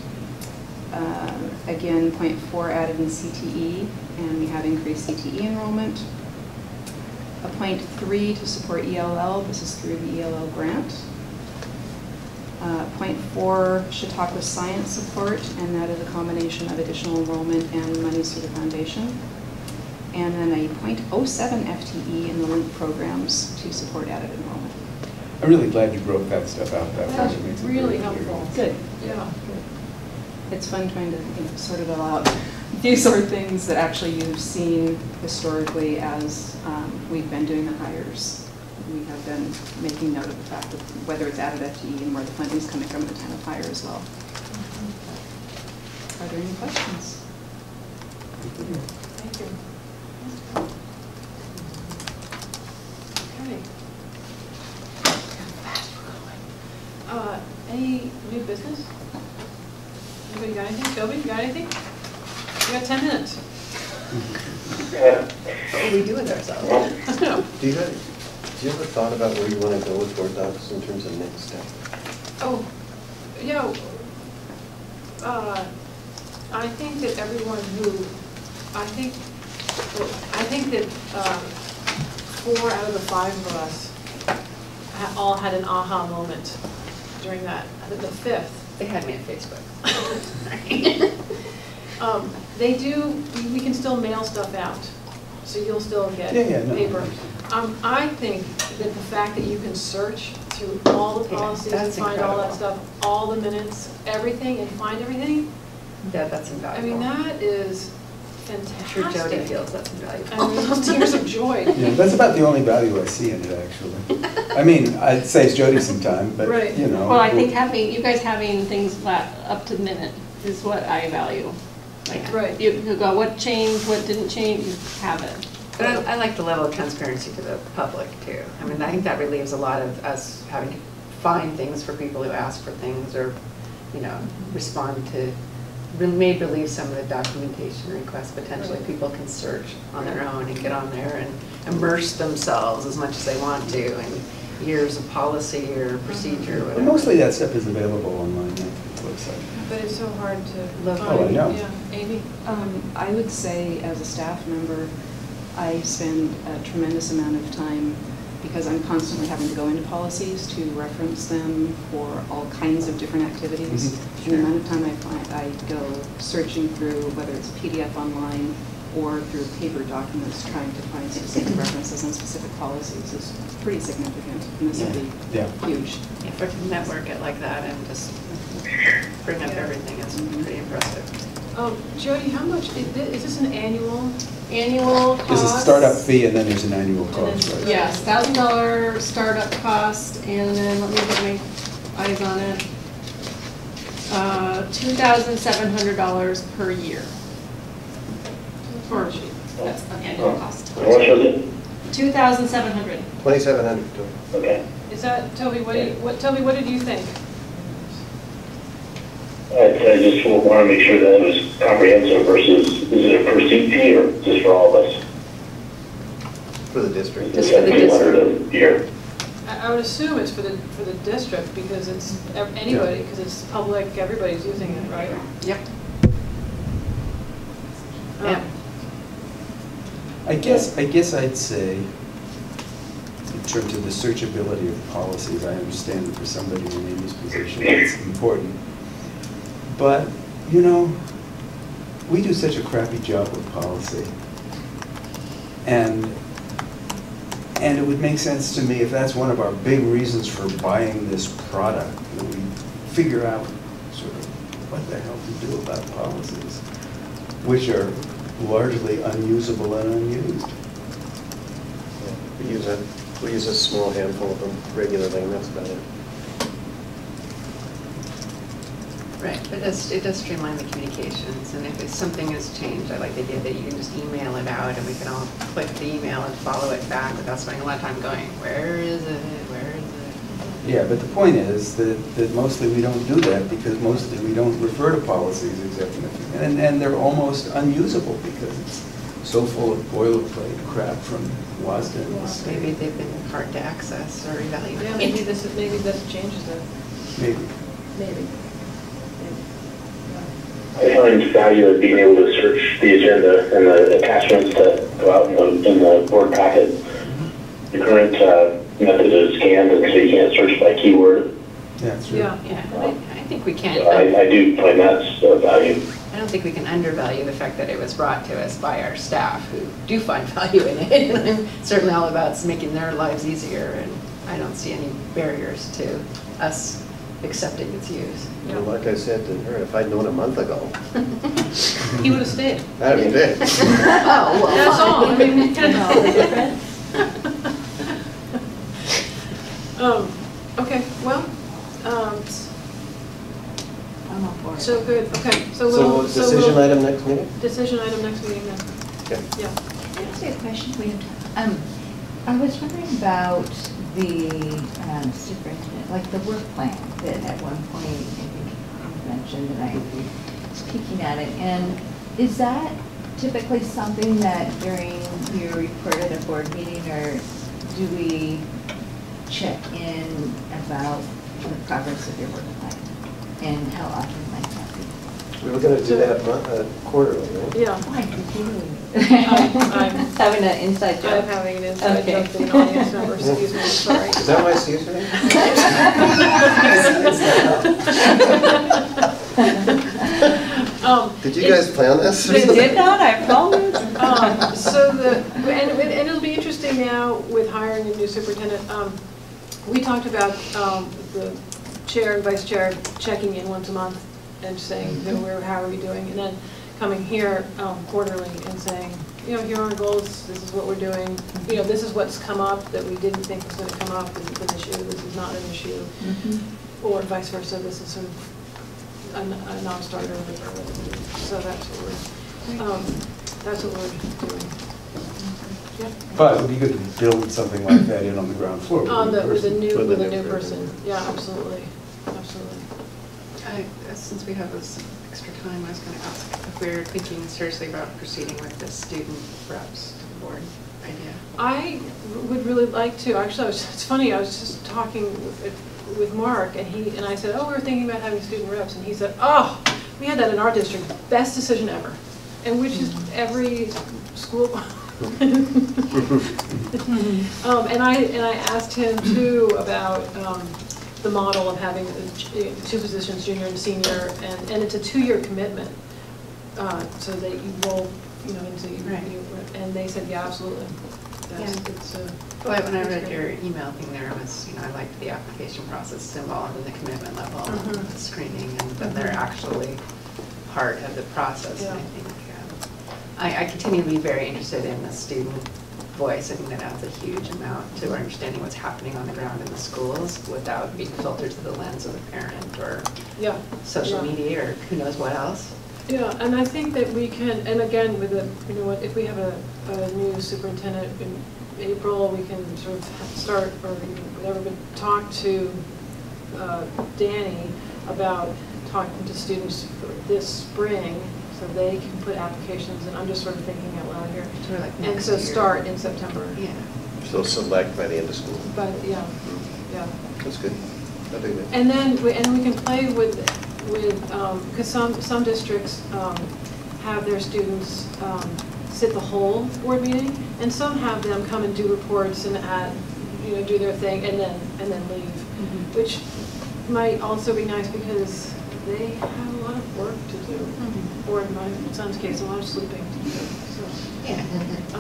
Again, 0.4 added in CTE, and we have increased CTE enrollment. A 0.3 to support ELL, this is through the ELL grant. 0.4 Chautauqua science support, and that is a combination of additional enrollment and monies through the foundation. And then a 0.07 FTE in the LINK programs to support added enrollment. I'm really glad you broke that stuff out. That's really helpful. Good. Yeah. It's fun trying to sort it all out. These are things that actually you've seen historically as we've been doing the hires we have been making note of the fact that whether it's added FTE and where the funding is coming from at the time of hire as well. Are there any questions? Thank you. Okay. Any new business? Anybody got anything? Toby, you got anything? You got 10 minutes. What do we do with ourselves? Do you have a thought about where you want to go with Word docs in terms of next step? Oh, you know, I think that everyone who, I think that 4 out of the 5 of us all had an aha moment during that. The 5th. They had me on Facebook. They do, we can still mail stuff out, so you'll still get paper. I think that the fact that you can search through all the policies and find all that stuff, all the minutes, everything, and find everything. Yeah, that's invaluable. I mean, that is fantastic. I'm sure Jody feels that's invaluable. I mean, those tears of joy. Yeah, that's about the only value I see in it, actually. I mean, I'd says Jody some time, but, right. You know. Well, I think you guys having things up to the minute is what I value. Like, right. You go, what changed, what didn't change, you have it. But I like the level of transparency to the public too. I mean, I think that relieves a lot of us having to find things for people who ask for things or, you know, respond to, may relieve some of the documentation requests. Potentially people can search on their own and get on there and immerse themselves as much as they want to in years of policy or procedure or whatever. Mostly that stuff is available online on the website. But it's so hard to look. Oh, I know. Yeah, Amy? I would say as a staff member, I spend a tremendous amount of time because I'm constantly having to go into policies to reference them for all kinds of different activities. Mm-hmm. The amount of time I go searching through, whether it's PDF online or through paper documents, trying to find specific references and specific policies is pretty significant. And this would be huge. Yeah, for to network it like that and just bring up everything is pretty impressive. Jody, how much, is this an annual cost? There's a startup fee and then there's an annual cost, right? Yes, $1,000 startup cost, and then let me get my eyes on it. $2,700 per year. That's an annual cost. How much was it? $2,700. 2,700. Okay. Is that, Toby, Toby, what did you think? I just want to make sure that it was comprehensive versus, is it a per seat fee or just for all of us? For the district. Just for the district. A year. I would assume it's for the district because it's anybody, because it's public, everybody's using it, right? Yep. Yeah. I guess I'd say, in terms of the searchability of policies, I understand that for somebody in Amy's position, it's important. But, you know, we do such a crappy job with policy. And it would make sense to me if that's one of our big reasons for buying this product, that we figure out sort of what the hell to do about policies, which are largely unusable and unused. Yeah, we use a small handful of them regularly, and that's about it. Right, but it does streamline the communications, and if something has changed, I like the idea that you can just email it out, and we can all click the email and follow it back without spending a lot of time going, where is it, where is it? Yeah, but the point is that mostly we don't do that because mostly we don't refer to policies except and they're almost unusable because it's so full of boilerplate crap from WASDA and the state. Maybe they've been hard to access or evaluate. Yeah, maybe this changes it. Maybe. I find value in being able to search the agenda and the attachments that go out in the board packet. The current method is scanned, and so you can't search by keyword. Yeah, that's true. Yeah, I think we can. So I do find that's value. I don't think we can undervalue the fact that it was brought to us by our staff who do find value in it. And I'm certainly all about making their lives easier, and I don't see any barriers to us accepting its use. Well, like I said to her, if I'd known a month ago. He would have stayed. That'd be good. Oh, well, that's all. I mean, So good, okay, so So we'll. decision item next meeting? Decision item next meeting then. Okay. Yeah. Can I ask you a question? I was wondering about the superintendent, like the work plan that at one point I think you mentioned, and I was peeking at it. And is that typically something that during your report at a board meeting, or do we check in about the progress of your work plan? And how often might that be? We were going to do that quarterly, right? Yeah. Oh, I completely. I'm having an inside joke. I'm having an inside Okay. joke to the audience member, excuse me, sorry. Is that why Steve's here? Did you guys plan this? We did not, I promise. And it'll be interesting now with hiring a new superintendent. We talked about the chair and vice chair checking in once a month and saying, how are we doing? And then coming here quarterly and saying, here are our goals, this is what we're doing, this is what's come up that we didn't think was going to come up, this is an issue, this is not an issue, or vice versa, this is sort of a non-starter or whatever. So that's what we're doing. Yeah. But it would be good to build something like that in on the ground floor. With a new person. Yeah, absolutely. Absolutely. Since we have this extra time, I was going to ask if we're thinking seriously about proceeding with the student reps to the board idea. I would really like to. Actually, it's funny, I was just talking with Mark, and I said, we're thinking about having student reps, and he said, we had that in our district, best decision ever, and which is every school. And I asked him too about the model of having two positions, junior and senior, and it's a 2-year commitment, so that you roll, into and they said, yeah, absolutely. When I read your email thing there, I liked the application process involved in the commitment level, and the screening, and then they're actually part of the process. Yeah. And I think I continue to be very interested in the student voice. I think that adds a huge amount to understanding what's happening on the ground in the schools without being filtered through the lens of the parent or social media or who knows what else. Yeah, and I think that we can, and again, with if we have a new superintendent in April, we can sort of start, or whatever, but talk to Danny about talking to students for this spring, so they can put applications, and I'm just sort of thinking out loud here. Sort of like and so start in September. Yeah. So select by the end of school. But yeah. That's good. That'd be good. And then we can play with because some districts have their students sit the whole board meeting, and some have them come and do reports and do their thing and then leave, which might also be nice because they have a lot of work to do, or in my son's case, a lot of sleeping to do. So,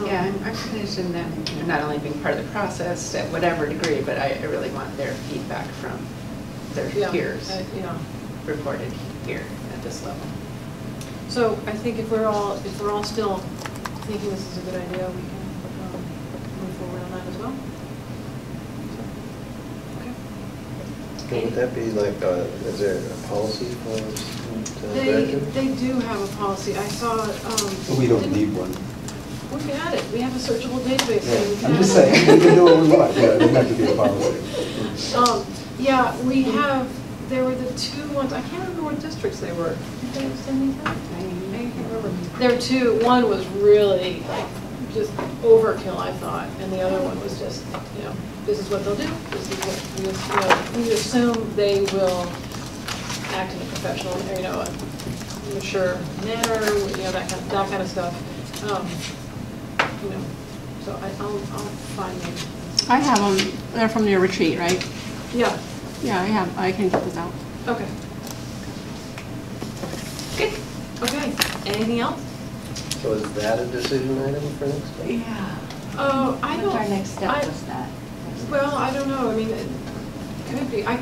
I'm interested in them not only being part of the process at whatever degree, but I really want their feedback from their peers reported here at this level. So I think if we're all still thinking this is a good idea, we can move forward on that as well. Would that be like, is there a policy for They do have a policy. I saw. But we don't need one. We can add it. We have a searchable database. Yeah. I'm just saying, we can do what we want. Yeah, it doesn't have to be a policy. We have. There were the 2 ones. I can't remember what districts they were. Did they send me that? I can't remember. There were 2. One was really just overkill, I thought, and the other one was just, this is what they'll do. This is what we assume they will act in a professional, a mature manner, that kind of stuff. So I'll find them. I have them, they're from your retreat, right? Yeah. Yeah, I can get this out. Okay. Good. Okay. Anything else? So is that a decision item for next time? Yeah. I don't. Our next step was that. Well, I don't know. I mean, it could be. I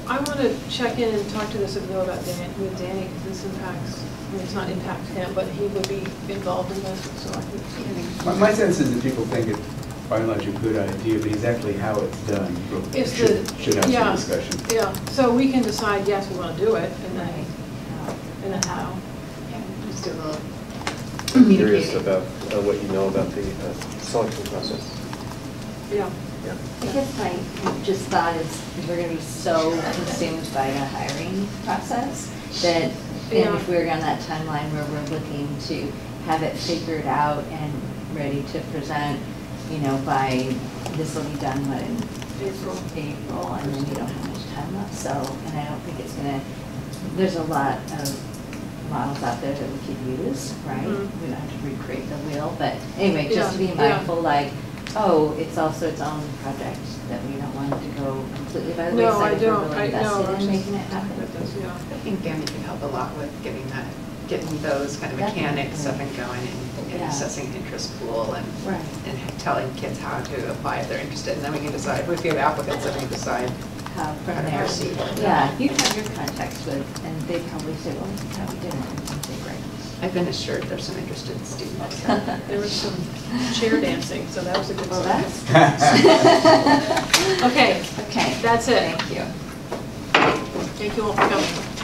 want to check in and talk to this with Danny, because this impacts. I mean, it's not impact him, but he would be involved in this. So I think. My sense is that people think it's by and large a good idea, but exactly how it's done should have some discussion. Yeah. So we can decide yes, we want to do it, and then and a how. Yeah, just do a little I'm curious communicating. about what you know about the selection process. Yeah. Yeah. I guess my just thought is we're going to be so consumed by the hiring process that and if we're on that timeline where we're looking to have it figured out and ready to present, you know, by this will be done what in April, and then you don't have much time left. So, and I don't think it's going to. There's a lot of models out there that we could use, right? Mm-hmm. We don't have to recreate the wheel, but anyway, just to be mindful, like. Oh, it's also its own project that we don't want it to go completely by the No, wayside. I if we're don't. really invested in just- making it happen. That does, yeah. I think Bambi can help a lot with getting those kind of mechanics up and going and Yeah. assessing interest pool and Right. telling kids how to apply if they're interested. And then we can decide, if we have applicants, then we decide How from how to there. proceed. Yeah, you have your contacts with, and they probably say, well, this is how we did it. And say, great. I've been assured there's some interested students. There was some chair dancing, so that was a good Well, sign. that's. Okay, Okay. that's it. Thank you. Thank you all for coming.